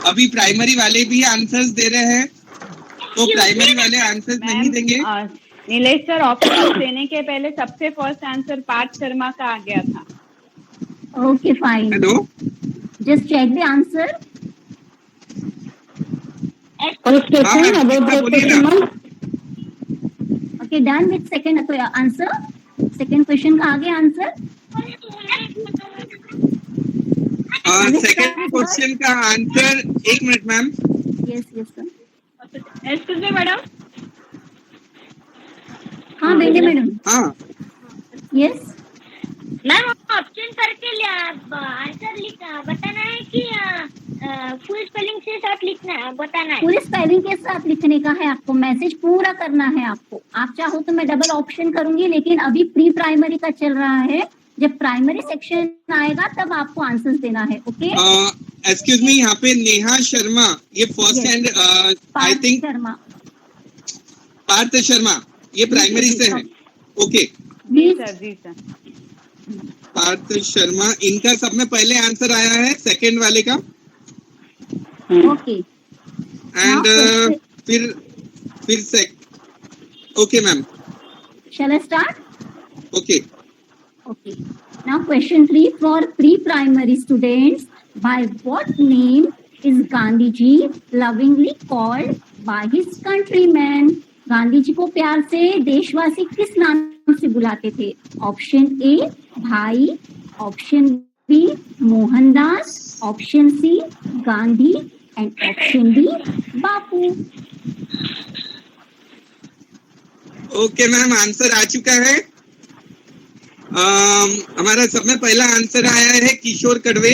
अभी प्राइमरी वाले भी आंसर्स दे रहे हैं, तो प्राइमरी वाले आंसर्स नहीं देंगे। नीलेश सर, ऑप्शन देने के पहले सबसे फर्स्ट आंसर पार्थ शर्मा का आ गया था। Okay, fine. Hello, Just check the answer. First question about the question mark. Okay, done with second answer. Second question का आगे आंसर। सेकंड क्वेश्चन का आंसर, एक minute ma'am. Yes, yes sir. Excuse me madam. हाँ बेटे madam. हाँ Yes. Ma'am option करके answer लिखा बताना है कि फुल स्पेलिंग के साथ लिखना बताना है? पूरे स्पेलिंग के साथ लिखने का है आपको, मैसेज पूरा करना है आपको। आप चाहो तो मैं डबल ऑप्शन करूंगी, लेकिन अभी प्री प्राइमरी का चल रहा है। जब प्राइमरी सेक्शन आएगा तब आपको आंसर्स देना है। ओके, एक्सक्यूज मी, यहाँ पे नेहा शर्मा, ये first and I think Sharma, Parth Sharma, ये प्राइमरी से है। ओके जी सर। पार्थ शर्मा, इनका सब में पहले आंसर आया है सेकंड वाले का। ओके एंड फिर से okay ma'am. Shall I start? Okay Okay. Now question 3 for pre-primary students. By what name is Gandhiji lovingly called by his countrymen? Gandhi ji को प्यार से देशवासी किस नाम से बुलाते थे? ऑप्शन ए भाई, option B Mohandas, option C Gandhi and option D Bapu. Okay ma'am, answer आ चुका है। हमारा सब में पहला आंसर आया है किशोर कड़वे।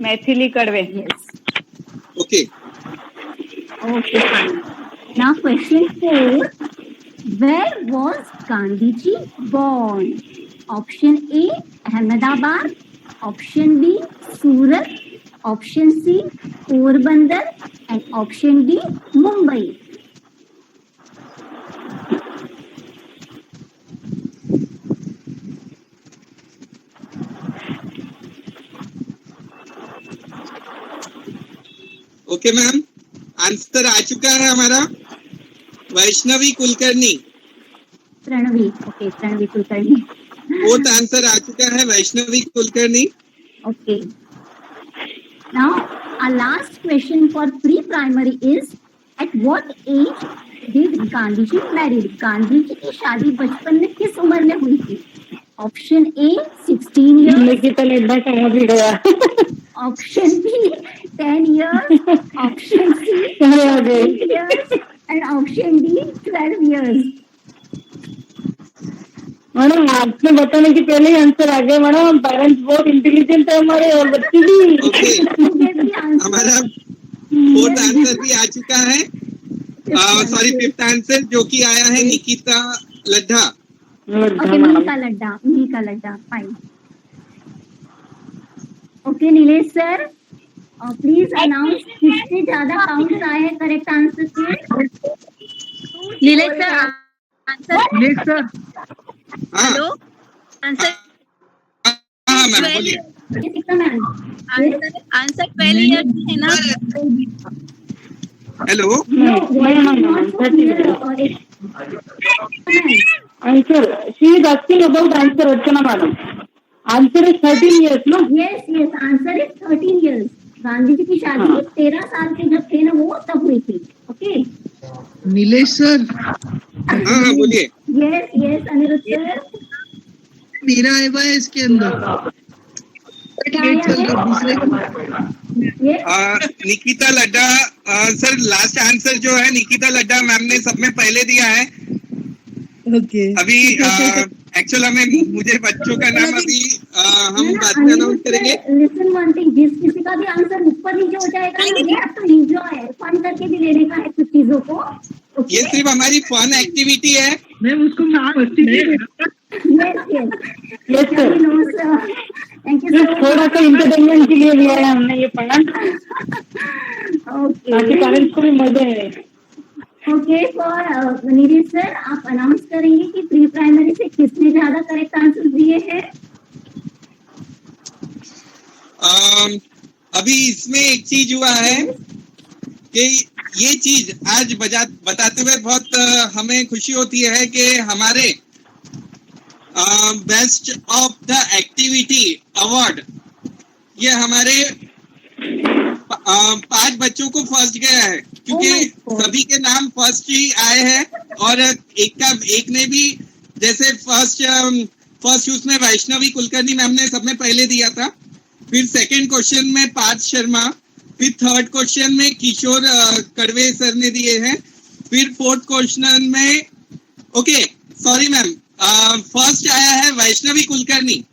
मैथिली कड़वे। Yes. Okay Okay, fine. Now question 4. Where was Gandhiji born? Option A, Ahmedabad. Option B, Surat. Option C, Porbandar. And option D, Mumbai. Okay ma'am, answer आ चुका है हमारा Vaishnavi Kulkarni. Pranavi, okay Pranavi Kulkarni. Fourth answer आ चुका है Vaishnavi Kulkarni. Okay. Now, our last question for pre-primary is, at what age did Gandhiji marry? Gandhi ji की शादी बचपन में किस उम्र में हुई थी? Option A 16 years. Nikita Ladda कहाँ भी गया? Option B 10 years. Option C 8 years. And option D 12 years. Madam आपने बताने के पहले ही आंसर आ गया मैडम। पेरेंट्स बहुत इंटेलिजेंट है हमारे, और बच्चे भी। ओके, हमारा फोर्थ आंसर भी आ चुका है। सॉरी, फिफ्थ आंसर जो कि आया है निकिता लड्ढा। ओके, मिही का Laddha, fine. Okay Nilesh sir, please announce किससे ज्यादा काउंट आए हैं करेक्ट आंसर के? Nilesh sir, Nilesh sir, hello, answer हाँ मैम बोलिए। आंसर 12 years है ना? Hello, answer she is asking about answer Archana madam. Answer is 13 years ना? Yes yes, answer is 13 years. Gandhi ji की शादी 13 साल के जब थे ना वो तब हुई थी। Okay Nilesh sir. हाँ बोलिए। Yes yes Aniruddh sir. मेरा आया हुआ है इसके अंदर दूसरे Nikita Ladda. Sir last answer जो है निकिता लड्डा मैम ने सब में पहले दिया है। ओके, अभी एक्चुअल हमें मुझे बच्चों का नाम अभी हम बाद में अनाउंस करेंगे। लिसन वन थिंग, जिस किसी का भी आंसर ऊपर नीचे हो जाएगा ना, ये आप तो एंजॉय फन करके भी लेने का है कुछ चीजों को। ये सिर्फ हमारी फन एक्टिविटी है। मैम उसको थैंक यू सर। थोड़ा सा इंटरटेनमेंट के लिए लिया है हमने ये पढ़ा, ताकि पेरेंट्स को भी मजा आए। ओके, फॉर नीलेश सर आप अनाउंस करेंगे कि प्री प्राइमरी से किसने ज्यादा करेक्ट आंसर दिए हैं? अभी इसमें एक चीज हुआ है कि ये चीज आज बताते हुए बहुत हमें खुशी होती है कि हमारे best of the activity award ये हमारे 5 बच्चों को फर्स्ट गया है, क्योंकि सभी के नाम फर्स्ट ही आए हैं और एक ने भी जैसे फर्स्ट उसमें वैष्णवी कुलकर्णी मैम ने सबने पहले दिया था, फिर सेकंड क्वेश्चन में पार्थ शर्मा, फिर थर्ड क्वेश्चन में किशोर कड़वे सर ने दिए हैं, फिर फोर्थ क्वेश्चन में सॉरी मैम फर्स्ट आया है वैष्णवी कुलकर्णी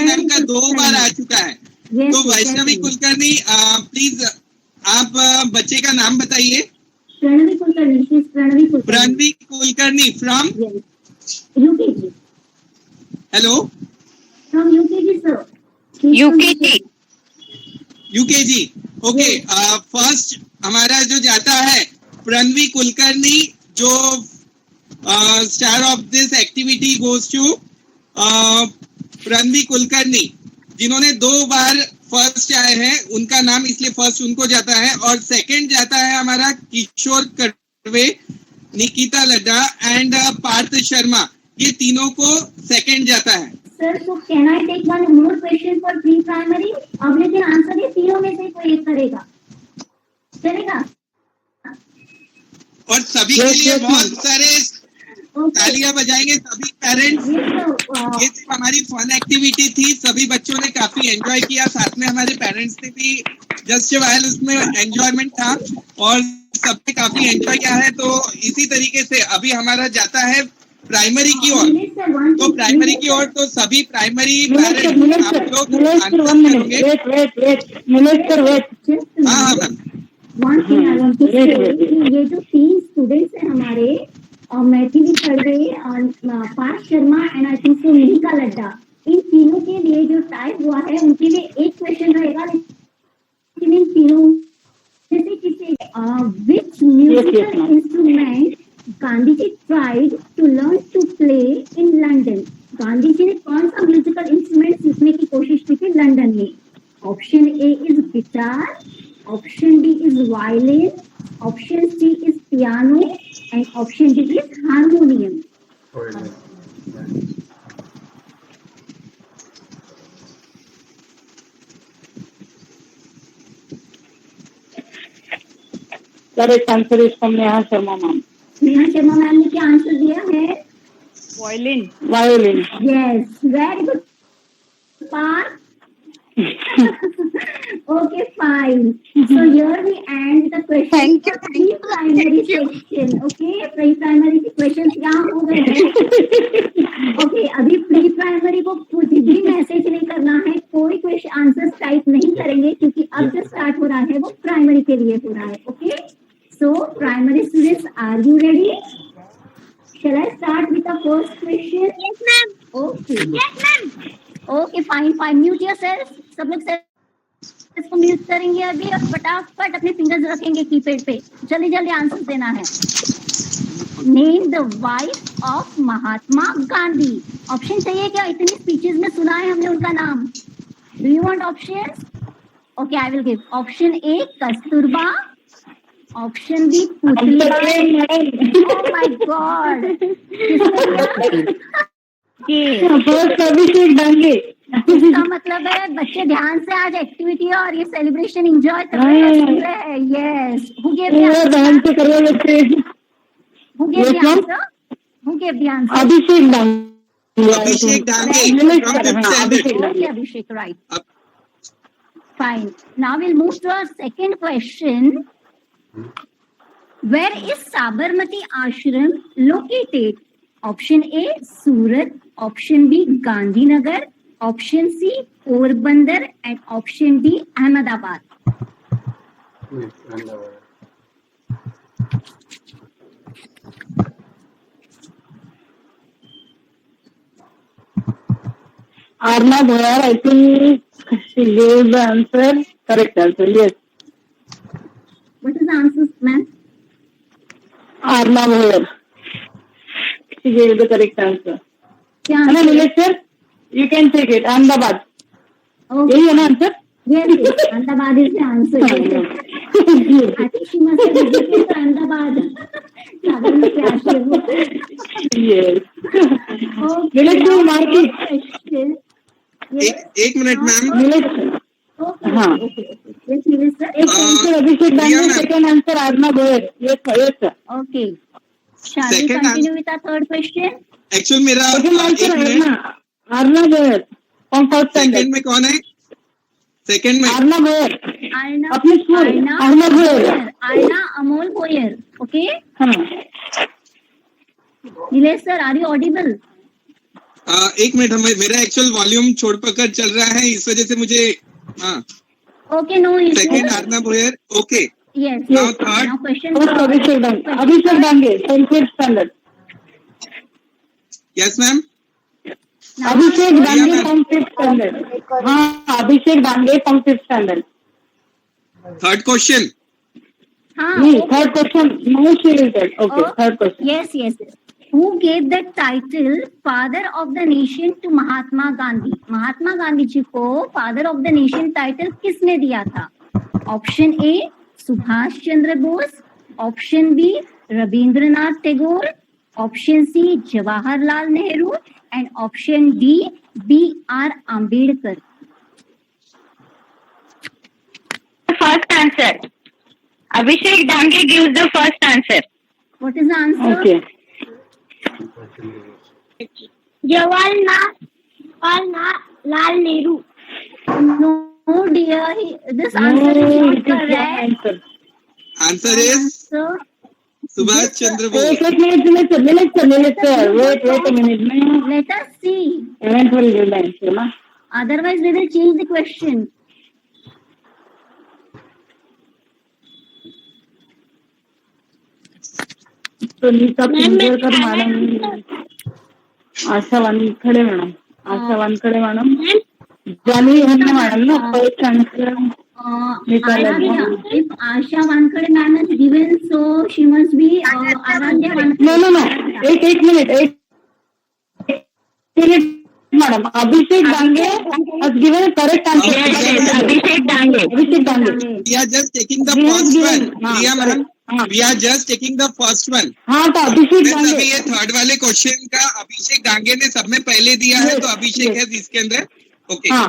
मैम का 2 बार आ चुका है। तो वैष्णवी कुलकर्णी प्लीज आप बच्चे का नाम बताइए। Pranavi Kulkarni from UKG। Hello from UKG sir. UKG okay. First हमारा जो जाता है प्रणवी कुलकर्णी, जो star of this activity goes to Pranavi Kulkarni, जिन्होंने 2 बार फर्स्ट आए हैं, उनका नाम इसलिए फर्स्ट उनको जाता है। और सेकंड जाता है हमारा किशोर कड़वे, निकिता लड्डा एंड पार्थ शर्मा, ये तीनों को सेकंड जाता है। सर तो can I take one more question for pre primary? अब लेकिन आंसर ये तीनों में से कोई एक करेगा, चलेगा? और सभी के लिए बहुत सारे तालियां बजाएंगे सभी पेरेंट्स। ये सिर्फ हमारी फन एक्टिविटी थी, सभी बच्चों ने काफी एंजॉय किया, साथ में हमारे पेरेंट्स ने भी जस्ट वाइल उसमें एंजॉयमेंट था और सबने काफी एंजॉय किया है। तो इसी तरीके से अभी हमारा जाता है प्राइमरी की ओर। तो प्राइमरी की ओर तो सभी प्राइमरी पेरेंट्स आप लोग आंसर करोगे। हाँ मैम। ये जो 3 स्टूडेंट्स हैं हमारे, Maithili Khadve, Parth Sharma and I think so Nikita Laddha, इन तीनों के लिए जो टाइप हुआ है उनके लिए एक क्वेश्चन रहेगा, लेकिन इन तीनों में से किसी which musical instrument Gandhi ji tried to learn to play in London? Gandhi ji ने कौन सा म्यूजिकल इंस्ट्रूमेंट सीखने की कोशिश की थी लंदन में? Option A is guitar, option B is violin, option C is piano and option D is harmonium. Correct answer is from Neha Sharma ma'am. Neha Sharma ma'am ने क्या आंसर दिया है? Violin. Yes, very good Parth. Okay, fine. So here we end the question. Thank you. Pre-primary section. Okay, pre-primary के questions यहाँ हो गए हैं। Okay, अभी pre-primary को कुछ भी मैसेज नहीं करना है, कोई क्वेश्चन आंसर्स टाइप नहीं करेंगे, क्योंकि अब जो स्टार्ट हो रहा है वो प्राइमरी के लिए हो रहा है। Okay, so primary students, are you ready? Shall I start with the first question? Yes, ma'am. Okay. Yes, ma'am. Okay, fine. Mute yourself. सब लोग इसको म्यूट करेंगे अभी और फटाफट अपने फिंगर्स रखेंगे कीपैड पे। जल्दी जल्दी आंसर देना है। Name the wife of Mahatma Gandhi. Option चाहिए क्या? इतनी स्पीचेस में सुना है हमने उनका नाम। Do you want options? Okay, I will give. Option A Kasturba, option B Putlibai. Oh my God, इसका मतलब है बच्चे ध्यान से आज एक्टिविटी और ये सेलिब्रेशन एंजॉय कर रहे हैं। Yes, who gave the answer? Abhishek Dange. Abhishek, right. Fine. Now we'll move to our second question. Where is Sabarmati Ashram located? Option A, Surat. Option B, Gandhinagar. Option C, Porbandar. And option D, Ahmedabad. Arna Bhoyar, I think she gave the answer. Correct answer, yes. What is the answer, ma'am? Arna Bhoyar. She gave the correct answer. क्या है ना Nilesh sir? You can take it. Ahmedabad. Okay. यही है ना answer? Yes, yes. Ahmedabad is the answer. Yes. I think she must have visited to Ahmedabad. Traveling class. Yes. Okay. Village Now, market. first question. Yes. एक minute ma'am. Village. Okay. हाँ. Okay. Yes, Minister. एक answer Abhishek Dange, second answer Aarna Goyal. Yes, sir. Okay. Shall we Second continue with our third question? Actual मेरा second answer Aarna Goyal. From first standard. Second में कौन है? Second में Aarna Goyal. Arna. अपने school. Aarna Goyal. Arna Amol Goyer. Okay. हाँ. Nilesh sir, are you audible? एक minute, हमें मेरा एक्चुअल वॉल्यूम छोड़ पकड़ चल रहा है, इस वजह से मुझे. हाँ. Okay, no issue. Second Aarna Goyal. Okay. Yes. Now Yes. third. Now question. Abhishek Dange. Abhishek Dange, first standard. Yes ma'am. Abhishek Dange from fifth standard. हाँ, Abhishek Dange from fifth standard. Third question. नहीं, third question. No she related. Okay, third question. Yes, yes. Who gave the title Father of the Nation to Mahatma Gandhi? Mahatma Gandhi ji को Father of the Nation title किसने दिया था? Option A Subhash Chandra Bose, option B Rabindranath Tagore, option C Jawaharlal Nehru and option D B.R. Ambedkar. First answer. Abhishek Dange gives the first answer. What is the answer? Okay. Jawaharlal Nehru. No, dear. This answer is not correct. Answer is Subhash Chandra Bose. एक minute sir. Wait a minute. Let us see. Event will give the answer, ना. Otherwise, we will change the question. तो Nita Pinjarkar madam, आशा Wankhede madam, Janhvi हन्ने madam ना first answer. If Asha Wankhede ma'am is given, so she must be Aradhya Wankhede. No. एक minute madam. Abhishek Dange has given a correct answer. Abhishek Dange. We are just taking the first one. Priya madam, we are just taking the first one. हाँ, तो अभिषेक अभी डांगे. ये third वाले question का अभिषेक डांगे ने सब में पहले दिया है, तो अभिषेक है इसके अंदर. ओके. हाँ,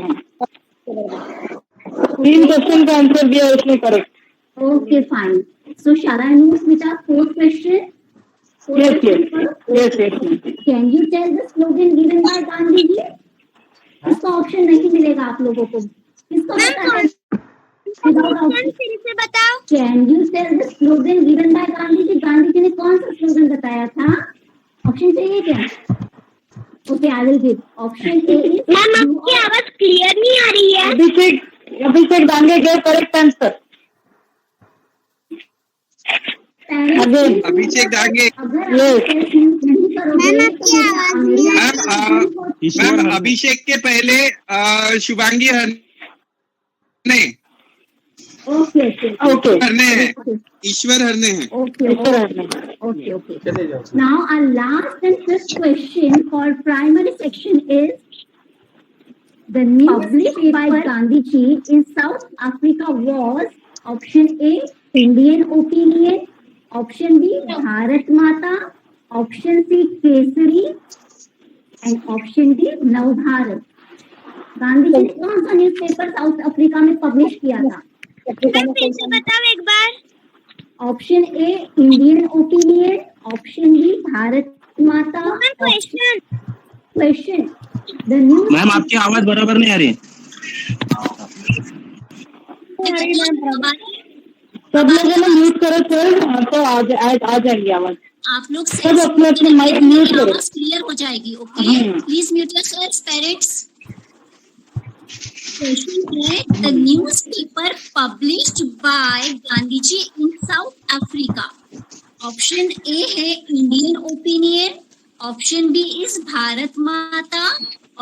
3 क्वेश्चन का आंसर दिया उसने correct. Okay, fine. So shall I move with our fourth question? Yes. Can you tell the slogan given by Gandhi जी? इसका ऑप्शन नहीं मिलेगा आप लोगों को. इसको बताओ. Can you tell the slogan given by Gandhi जी? गांधी जी ने कौन सा स्लोगन बताया था? ऑप्शन चाहिए क्या? Okay, I will give. Option A is. Ma'am आपकी आवाज क्लियर नहीं आ रही है. Abhishek Dange gave correct answer. Again. Abhishek Dange. Ma'am Abhishek के पहले शुभांगी हरने. Okay. हरने हैं. ईश्वर हरने हैं. Okay. Now our last and fifth question for primary section is the news published by Gandhi ji in South Africa was option A Indian Opinion, option B Bharat Mata, option C Kesari and option D Nav Bharat. Gandhi ji ने कौन सा newspaper South Africa में publish किया था? बताओ एक बार. Option A Indian Opinion, option B Bharat Mata. Question the news. Ma'am आपकी आवाज बराबर नहीं आ रही. सब लोगों ने म्यूट करो सर, तो आ जाएगी आवाज. आप लोग सब अपने माइक म्यूट करो. क्लियर हो जाएगी. Okay, please mute yourself parents. Question है the newspaper published by Gandhi ji in South Africa. Option A है Indian Opinion, option B is Bharat Mata,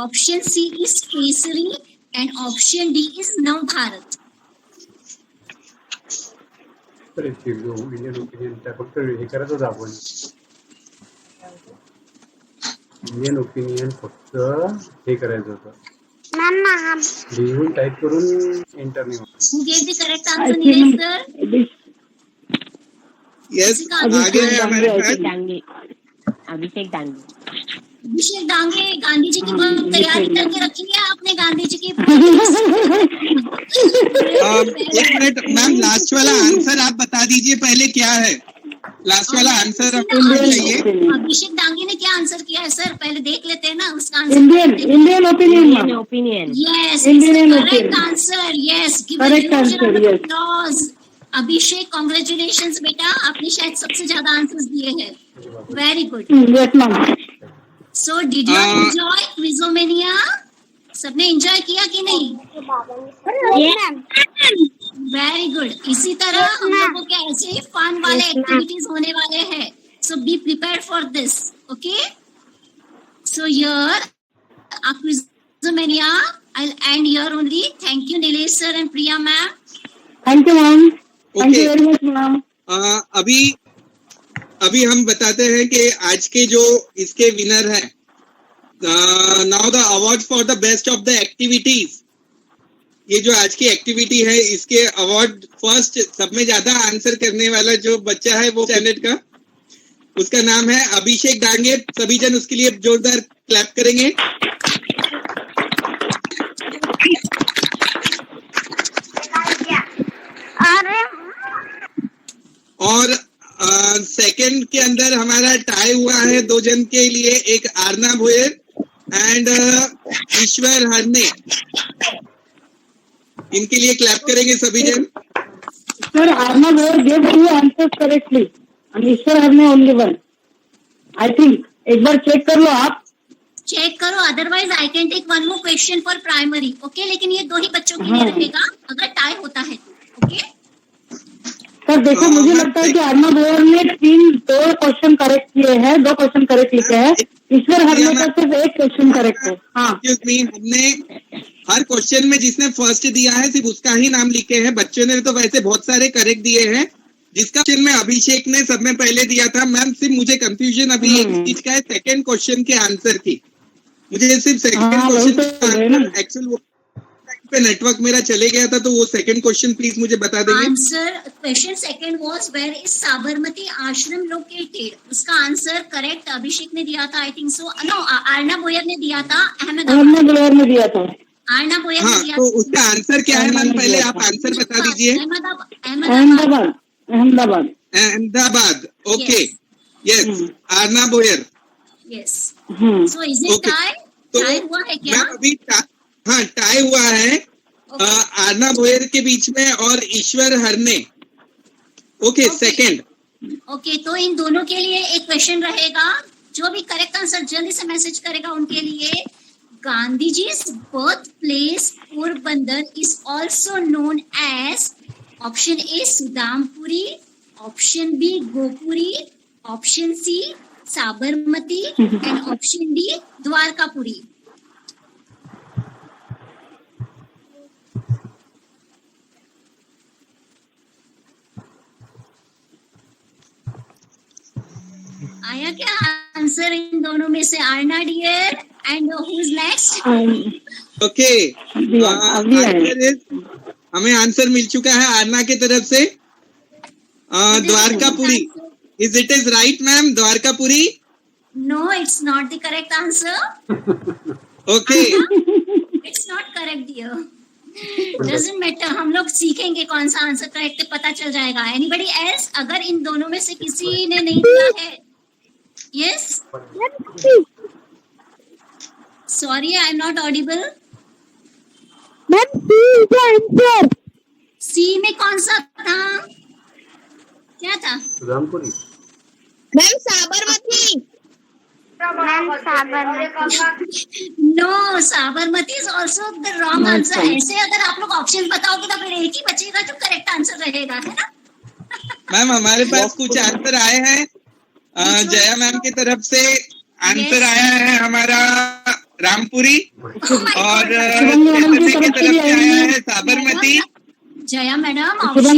option C is Kesari and option D is Nav Bharat. Indian opinion त्या फक्त हे करतच आपण. Indian opinion फक्त हे करायचं होतं. लिहून टाईप करून interview. Who gave the correct answer, Nilesh sir? Yes, आगे है हमारे पास अभिषेक डांगे. अभिषेक डांगे, गांधी जी की बहुत तैयारी करके रखी है आपने. गांधी जी की एक मिनट मैम, लास्ट वाला आंसर आप बता दीजिए पहले क्या है. लास्ट वाला आंसर आपको चाहिए. अभिषेक डांगे ने क्या आंसर किया है सर, पहले देख लेते हैं ना उसका answer. Indian Opinion. Yes, Indian correct answer. Yes, Correct answer, yes. Abhishek, congratulations बेटा, आपने शायद सबसे ज्यादा आंसर्स दिए हैं. Very good. Yes ma'am. So did you enjoy quizomania? सबने एंजॉय किया कि नहीं? Very good. इसी तरह हम लोगों के ऐसे फन वाले एक्टिविटीज होने वाले हैं. So be prepared for this. Okay, so here quizomania I'll end here only. Thank you Nilesh sir and Priya ma'am. Thank you ma'am. Thank you very much ma'am. अभी हम बताते हैं कि आज के जो इसके विनर हैं. Now the award for the best of the activities. ये जो आज की एक्टिविटी है इसके अवार्ड फर्स्ट सब में ज्यादा आंसर करने वाला जो बच्चा है वो स्टैंडर्ड का, उसका नाम है अभिषेक डांगे. सभी जन उसके लिए जोरदार क्लैप करेंगे. और सेकंड के अंदर हमारा टाई हुआ है 2 जन के लिए. एक आरना भोयर एंड ईश्वर हरने. इनके लिए क्लैप करेंगे सभी जन. Sir Aarna Bhoyar gave 2 answers correctly and Ishwar Harne only 1. I think एक बार चेक कर लो आप. चेक करो, otherwise I can take one more question for primary. Okay, लेकिन ये 2 ही बच्चों के लिए रहेगा अगर टाई होता है. ओके सर देखो, मुझे लगता है कि आर्ना भोयर ने 2 क्वेश्चन करेक्ट किए हैं, 2 क्वेश्चन करेक्ट लिखे हैं. ईश्वर हरने का सिर्फ 1 क्वेश्चन करेक्ट है. हाँ, हमने हर क्वेश्चन में जिसने फर्स्ट दिया है सिर्फ उसका ही नाम लिखे हैं. बच्चों ने तो वैसे बहुत सारे करेक्ट दिए हैं. जिसका क्वेश्चन में अभिषेक ने सब में पहले दिया था. मैम सिर्फ मुझे कंफ्यूजन अभी एक चीज का है, सेकंड क्वेश्चन के आंसर की. मुझे सिर्फ सेकंड क्वेश्चन एक्चुअल पे नेटवर्क मेरा चले गया था, तो वो सेकंड क्वेश्चन प्लीज मुझे बता देंगे. Answer question second was where is Sabarmati Ashram located. उसका आंसर करेक्ट अभिषेक ने दिया था. I think so. No, Arna Bhoyar ने दिया था. आर्ना भोयर ने दिया था. आर्ना भोयर ने दिया तो उसका आंसर क्या है मैम, पहले आप आंसर बता दीजिए. Ahmedabad. Okay, yes, Aarna Bhoyar. Yes. So is it tie? Tie हुआ है क्या? अभी हाँ, टाई हुआ है आर्ना भोयर के बीच में और Ishwar Harne. Okay, second. Okay, तो इन दोनों के लिए एक क्वेश्चन रहेगा. जो भी करेक्ट आंसर जल्दी से मैसेज करेगा उनके लिए. Gandhi ji's birth place Porbandar is also known as option A Sudampuri, option B Gopuri, option C Sabarmati and option D Dwarkapuri. आया क्या आंसर इन दोनों में से? Aarna dear and who is next? Okay, हमें आंसर मिल चुका है आर्ना की तरफ से. Dwarkapuri. Is it is right ma'am? Dwarkapuri? No, it's not the correct answer. Okay, it's not correct dear. Doesn't matter, हम लोग सीखेंगे कौन सा आंसर करेक्ट है, पता चल जाएगा. Anybody else? अगर इन दोनों में से किसी ने नहीं दिया है. Yes. Sorry, I am not audible. Ma'am C is the answer. C में कौन सा था? क्या था? Sudampuri. Ma'am Sabarmati. No, Sabarmati is also the wrong answer. ऐसे अगर आप लोग ऑप्शन बताओगे तो फिर एक ही बचेगा जो करेक्ट आंसर रहेगा, है ना? मैम हमारे पास कुछ आंसर आए हैं. जया मैम की तरफ से आंसर आया है हमारा रामपुरी और की तरफ से आया है साबरमती. जया मैडम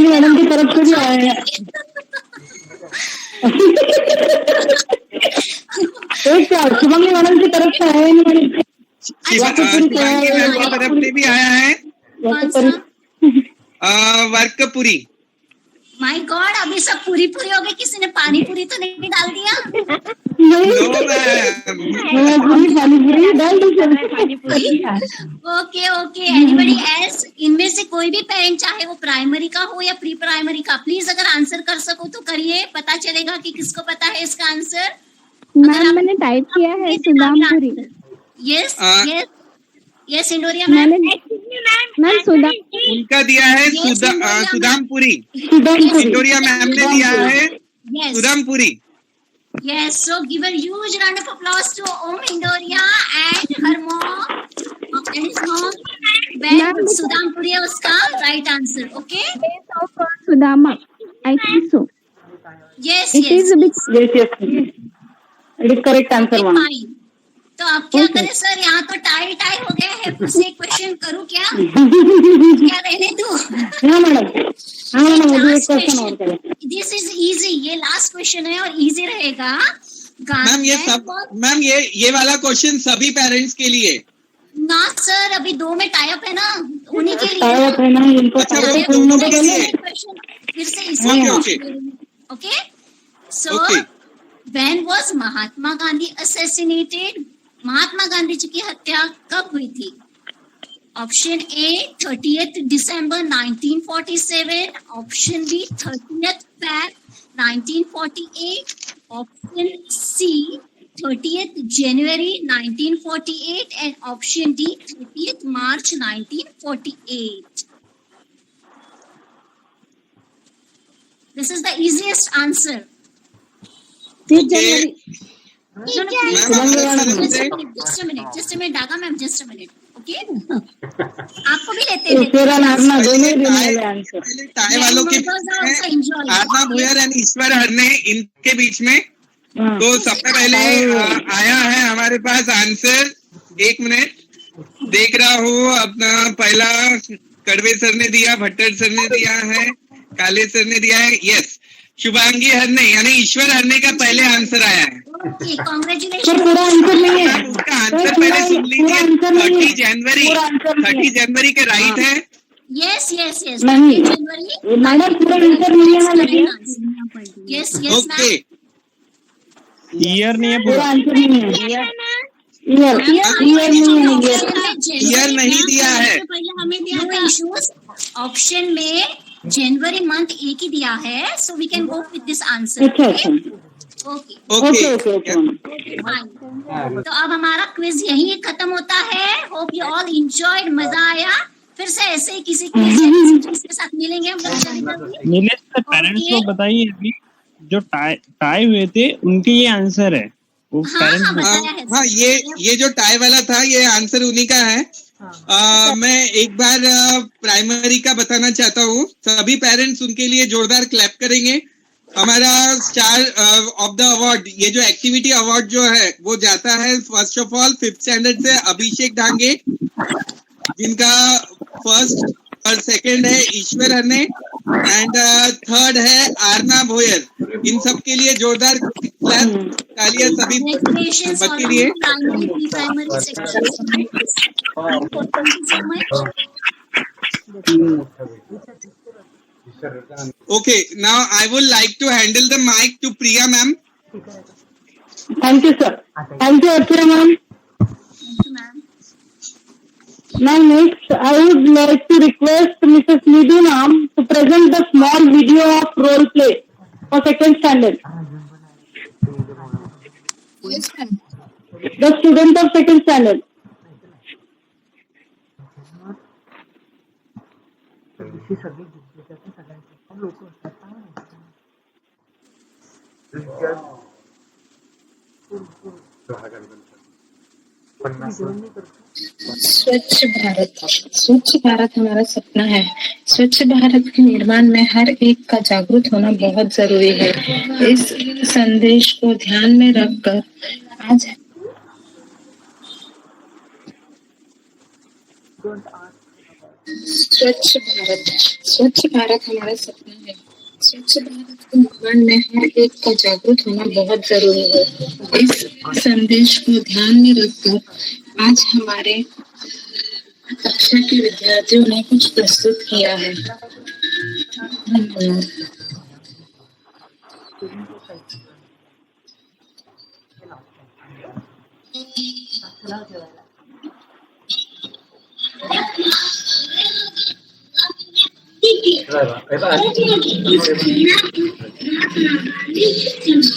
मैडम की तरफ से भी आया है. एक शुभंगी मैडम की तरफ से आया है. शिवांगी मैम की तरफ से भी आया है वर्कपुरी। माय गॉड, अभी सब पूरी पूरी हो गई, किसी ने पानी पूरी तो नहीं डाल दिया? Okay okay, anybody else? इनमें से कोई भी पेरेंट, चाहे वो प्राइमरी का हो या प्री प्राइमरी का, प्लीज अगर आंसर कर सको तो करिए, पता चलेगा कि किसको पता है इसका आंसर। मैम मैंने टाइप किया है Sudampuri. Yes yes yes Indoria ma'am. Ma'am सुदा उनका दिया है सुदामपुरी। इंडोरिया मैम ने दिया है Sudampuri. Yes, so give a huge round of applause to Om Indoria and her mom and his mom. When Sudampuri है उसका right answer, okay? Sudama, I think so. Yes, it yes. is a bit. Yes. It is correct answer one. तो अब क्या करें sir, यहाँ तो tie हो गया है, फिर से एक क्वेश्चन करूँ क्या? क्या रहने दूँ? हाँ मैडम मुझे एक क्वेश्चन और करें। दिस इज इजी, ये लास्ट क्वेश्चन है और इजी रहेगा। मैम ये वाला क्वेश्चन सभी पेरेंट्स के लिए ना सर, अभी 2 में टाई अप है ना, उन्हीं के लिए टाई अप है ना, इनको फिर से इसी okay. So when was Mahatma Gandhi assassinated? Mahatma Gandhi ji की हत्या कब हुई थी? Option A 30th December 1947, option B 30th Feb 1948, option C 30th January 1948 and option D 30th March 1948. This is the easiest answer. Just a minute, Daga ma'am, just a minute. Okay? आपको भी लेते हैं। Tie वालों के Aarna भुयर and Ishwar Harne, इनके बीच में तो सबसे पहले आया है हमारे पास आंसर। 1 मिनट देख रहा हूँ अपना। पहला कड़वे सर ने दिया, भट्टर सर ने दिया है, काले सर ने दिया है। यस, शुभांगी हरने यानी ईश्वर हरने का पहले आंसर आया है। कांग्रेचुलेशन। पूरा आंसर नहीं है, उसका आंसर पहले सुन लीजिए। 30 जनवरी के राइट है। यस यस यस नहीं मैडम, पूरा आंसर नहीं है। यस यस ओके, ईयर नहीं है, पूरा आंसर नहीं है। ईयर नहीं दिया है। पहले हमें दिया था ऑप्शन में जनवरी मंथ एक ही दिया है, so we can go with this answer. Okay तो अब हमारा क्विज यहीं खत्म होता है। होप यू ऑल एंजॉयड, मजा आया। फिर से ऐसे ही किसी क्विज के साथ मिलेंगे हम लोग। नीलेश सर, पेरेंट्स को बताइए अभी जो टाई हुए थे उनके ये आंसर है। वो हाँ, ये जो टाई वाला था ये आंसर उन्हीं का है। मैं एक बार प्राइमरी का बताना चाहता हूँ। सभी पेरेंट्स उनके लिए जोरदार क्लैप करेंगे। हमारा स्टार ऑफ द अवार्ड, ये जो एक्टिविटी अवार्ड जो है वो जाता है first of all 5th standard से अभिषेक डांगे, जिनका फर्स्ट और सेकंड है ईश्वर हरने एंड थर्ड है आरना भोयर। इन सब के लिए जोरदार क्लैप, तालियां सभी बच्चों के लिए। Okay, now I would like to handle the mic to Priya ma'am. Thank you, sir. Thank you, Archana ma'am. Now next, I would like to request Mrs. Nidhi ma'am to present the small video of role play for 2nd standard. Yes, ma'am. The student of 2nd standard. स्वच्छ भारत हमारा सपना है। स्वच्छ भारत के निर्माण में हर एक का जागरूक होना बहुत जरूरी है। इस संदेश को ध्यान में रखकर आज स्वच्छ भारत हमारा सपना है। स्वच्छ भारत के निर्माण में हर एक का जागरूक होना बहुत जरूरी है। इस संदेश को ध्यान में रखकर आज हमारे कक्षा के विद्यार्थियों ने कुछ प्रस्तुत किया है। धन्यवाद।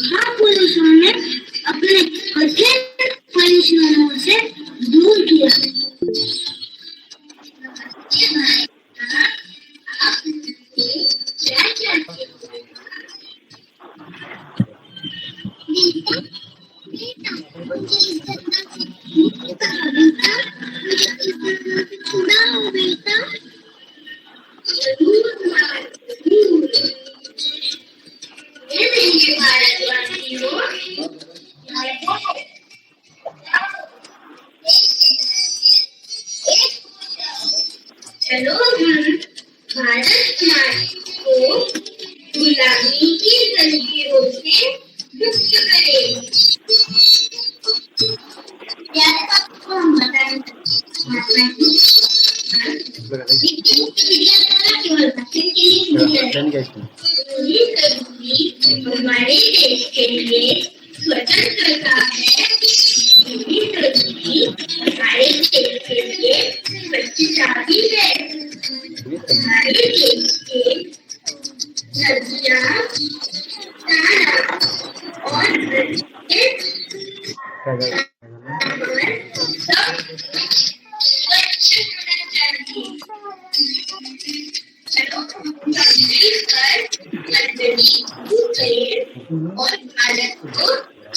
महापुरुषों ने अपने कठिन परिश्रमों से दूर किया। चलो हम भारत माता को गुलामी की जंजीरों से मुक्त करें। आपको हम बताएं केवल बच्चे के लिए हमारे देश के लिए स्वतंत्रता है। हमारे देश के लिए स्वच्छता भी है। हमारे देश के नदियाँ, तालाब और सब स्वच्छ होना चाहिए। चलो मिलकर गंदगी दूर करें और भारत को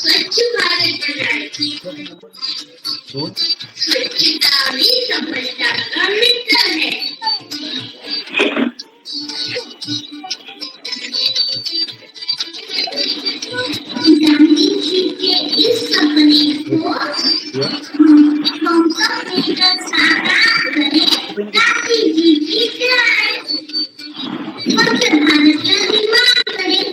स्वच्छ भारत बनाएं। स्वच्छता भी सफलता का मित्र है। गांधी जी के इस सपने को हम सब मिलकर साकार करें। गांधी जी की जय। स्वच्छ भारत का निर्माण करें।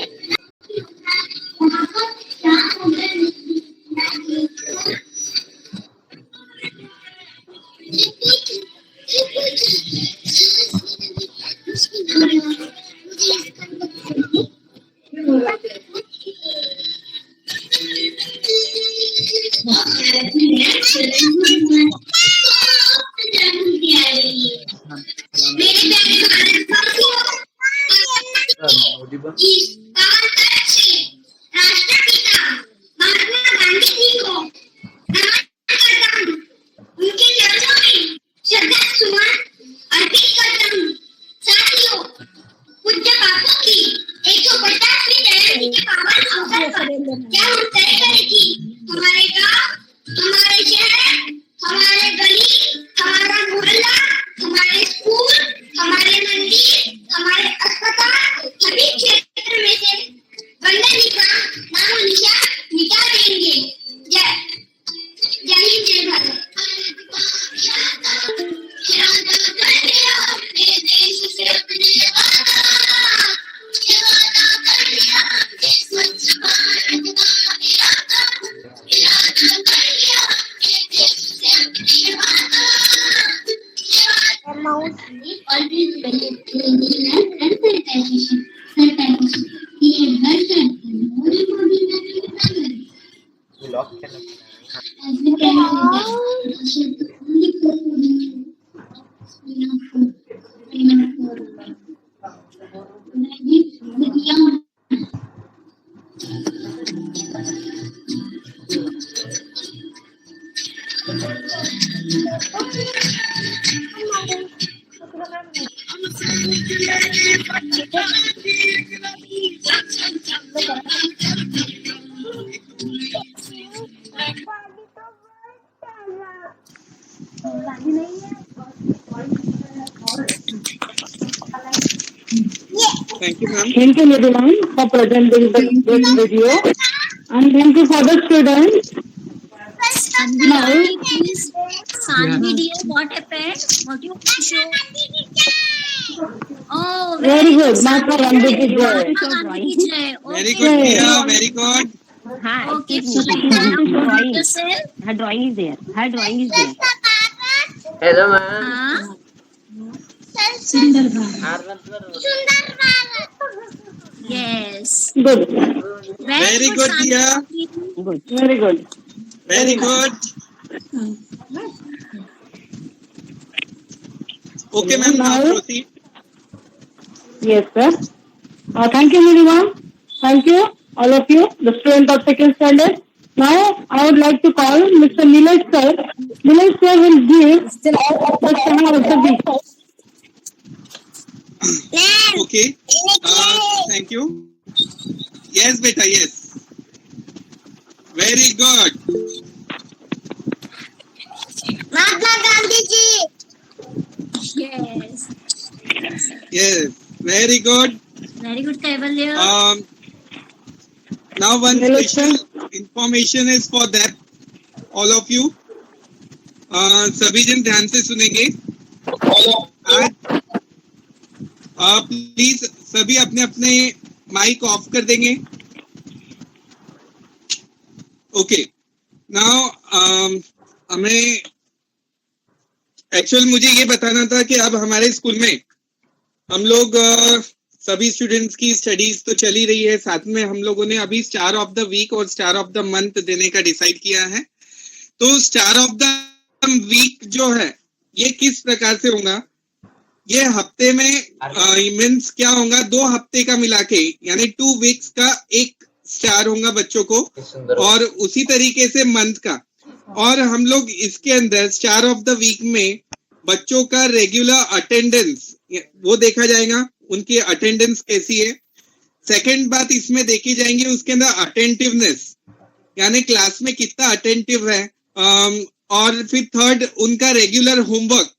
Thank you, ma'am. Thank you, Nidhiman, for presenting this video. And thank you for the students. Now, video, what happened? What you want to show? Oh, very good. Mahatma Gandhi ki jai. Mahatma Gandhi ki jai. Very good, Priya. Very good. हाँ, Okay, excuse me. Priya, She wants to show introduce drawing. yourself. Her drawing is there. Her drawing is there. Hello, ma'am. हाँ, yes. Good. Very good, Dia. Good. Very good. Very good. Okay, ma'am. Now proceed. Yes, sir. Thank you, Nirima. Thank you, all of you, the students of second standard. Now, I would like to call Mr. Nilesh sir. Nilesh sir will give the summary of the week. Okay. Thank you. Yes, beta. Yes. Very good. Mahatma Gandhi ji. Yes. Yes. Very good. Very good, Kaivalya. Now one special information is for that, all of you. सभी जन ध्यान से सुनेंगे. आज please सभी अपने अपने mic off कर देंगे. ओके. नाउ हमें एक्चुअल मुझे ये बताना था कि अब हमारे स्कूल में हम लोग सभी स्टूडेंट्स की स्टडीज तो चली रही है, साथ में हम लोगों ने अभी स्टार ऑफ द वीक और स्टार ऑफ द मंथ देने का डिसाइड किया है. तो स्टार ऑफ द वीक जो है ये किस प्रकार से होगा, ये हफ्ते में मीन्स क्या होगा, 2 हफ्ते का मिला के यानी 2 वीक्स का एक स्टार होगा बच्चों को, और उसी तरीके से मंथ का. और हम लोग इसके अंदर स्टार ऑफ द वीक में बच्चों का रेगुलर अटेंडेंस वो देखा जाएगा, उनकी अटेंडेंस कैसी है. सेकंड बात इसमें देखी जाएंगी उसके अंदर अटेंटिवनेस, यानी क्लास में कितना अटेंटिव है. और फिर थर्ड उनका रेगुलर होमवर्क,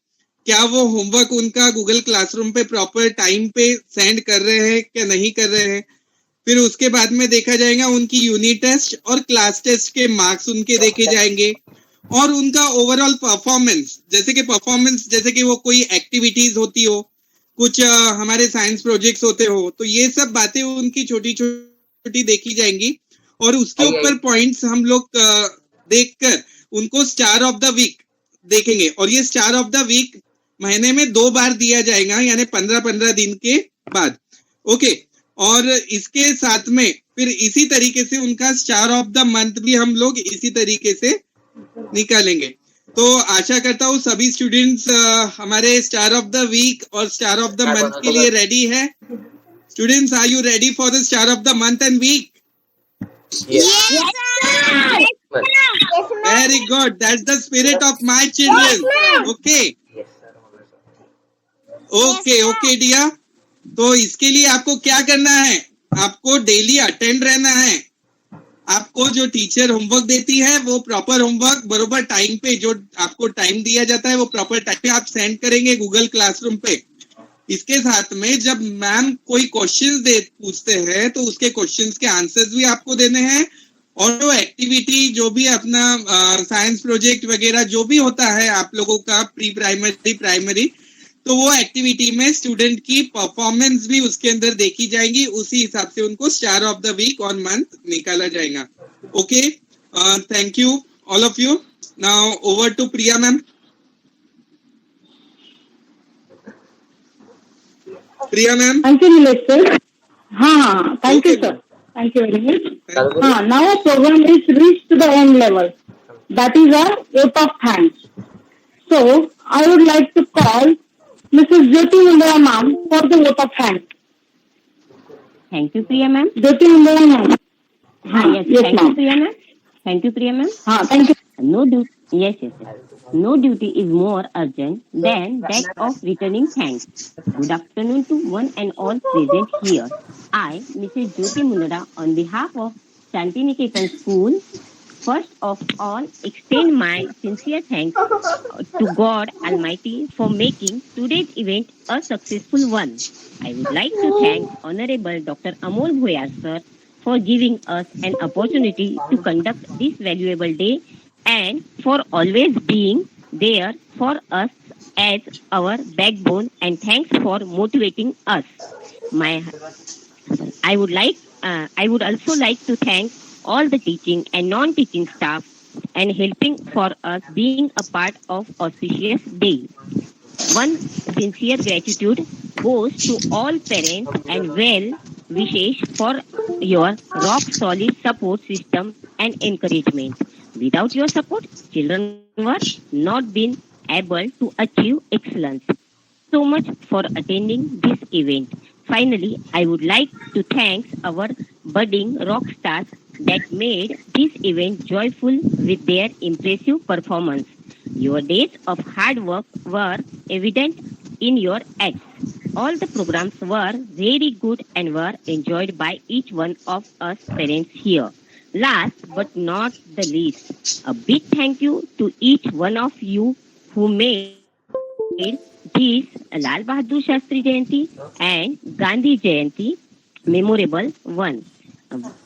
क्या वो होमवर्क उनका गूगल क्लासरूम पे प्रॉपर टाइम पे सेंड कर रहे हैं क्या नहीं कर रहे हैं. फिर उसके बाद में देखा जाएगा उनकी यूनिट टेस्ट और क्लास टेस्ट के मार्क्स उनके देखे जाएंगे, और उनका ओवरऑल परफॉर्मेंस, जैसे कि वो कोई एक्टिविटीज होती हो, कुछ हमारे साइंस प्रोजेक्ट्स होते हो, तो ये सब बातें उनकी छोटी छोटी देखी जाएंगी. और उसके ऊपर पॉइंट्स हम लोग देखकर उनको स्टार ऑफ द वीक देखेंगे. और ये स्टार ऑफ द वीक महीने में 2 बार दिया जाएगा, यानी 15-15 दिन के बाद. ओके. और इसके साथ में फिर इसी तरीके से उनका स्टार ऑफ द मंथ भी हम लोग इसी तरीके से निकालेंगे. तो आशा करता हूँ सभी स्टूडेंट्स हमारे स्टार ऑफ द वीक और स्टार ऑफ द मंथ के लिए रेडी है. Students, are you ready for the star of the month and week? Very good. That's the spirit of my children. Okay. Okay, dear. तो इसके लिए आपको क्या करना है, आपको डेली अटेंड रहना है. आपको जो टीचर होमवर्क देती है वो प्रॉपर होमवर्क बरोबर टाइम पे, जो आपको टाइम दिया जाता है वो प्रॉपर टाइम पे आप सेंड करेंगे गूगल क्लासरूम पे. इसके साथ में जब मैम कोई क्वेश्चंस पूछते हैं तो उसके क्वेश्चंस के आंसर्स भी आपको देने हैं. और जो एक्टिविटी जो भी अपना साइंस प्रोजेक्ट वगैरह जो भी होता है आप लोगों का प्री प्राइमरी, तो वो एक्टिविटी में स्टूडेंट की परफॉर्मेंस भी उसके अंदर देखी जाएगी. उसी हिसाब से उनको स्टार ऑफ द वीक और मंथ निकाला जाएगा. Okay. Thank you all of you. Now over to Priya ma'am. Priya ma'am. Thank you Nilesh sir. हाँ, thank you sir. Thank you very much. Now our program is reached to the end level. That is our vote of thanks. So I would like to call Mrs. Jyoti Mundra ma'am for the vote of thanks. Thank you, Priya ma'am. Jyoti Mundra ma'am. Yes, thank you, Priya ma'am. Thank you, Priya ma'am. Thank you. Yes. No duty is more urgent than that of returning thanks. Good afternoon to one and all present here. I, Mrs. Jyoti Mundra, on behalf of Shantiniketan School, first of all extend my sincere thanks to God Almighty for making today's event a successful one. I would like to thank Honorable Dr. Amol Bhoyar sir for giving us an opportunity to conduct this valuable day and for always being there for us as our backbone, and thanks for motivating us. I would also like to thank all the teaching and non-teaching staff, and helping for us being a part of auspicious day. One sincere gratitude goes to all parents and well wishes for your rock solid support system and encouragement. Without your support, children were not been able to achieve excellence. So much for attending this event. Finally, I would like to thank our budding rock stars that made this event joyful with their impressive performance. Your days of hard work were evident in your acts. All the programs were very good and were enjoyed by each one of us parents here. Last but not the least, a big thank you to each one of you who made this Lal Bahadur Shastri Jayanti and Gandhi Jayanti memorable one.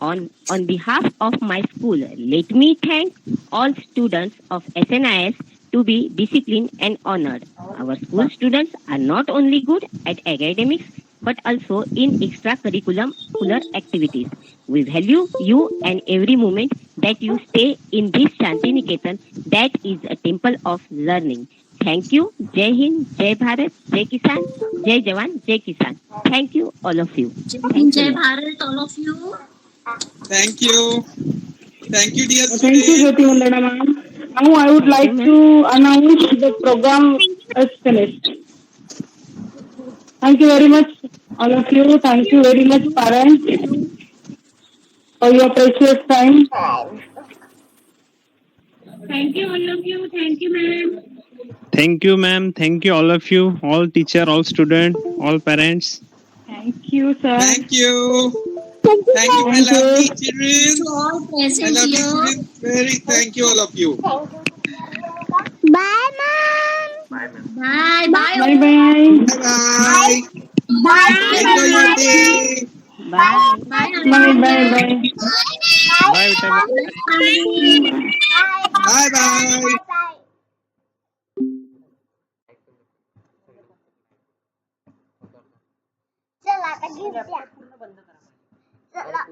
On behalf of my school, let me thank all students of SNIS to be disciplined and honored. Our school students are not only good at academics but also in extracurricular activities. We value you and every moment that you stay in this Shanti Niketan that is a temple of learning. Thank you. Jai Hind, Jai Bharat, Jai Kisan, Jai Jawan, Jai Kisan. Thank you, all of you. Thank Jai you. Bharat, all of you. Thank you. Thank you, dear Thank you, students. Jyoti Mundana ma'am. Now I would like to announce the program is finished. Thank you very much, all of you. Thank you very much, parents, for your precious time. Thank you, all of you. Thank you, ma'am. Thank you, ma'am. Thank you, all of you, all teacher, all student, all parents. Thank you, sir. Thank you. Thank you, my Thank you. lovely children. To all My present lovely here. children. Very thank you, all of you. Bye, mom. Bye. Bye. Bye bye. Bye-bye. Bye. Enjoy your day. Bye. Bye. Bye bye bye. Bye, beta. Bye-bye. चला आता gift द्या. चला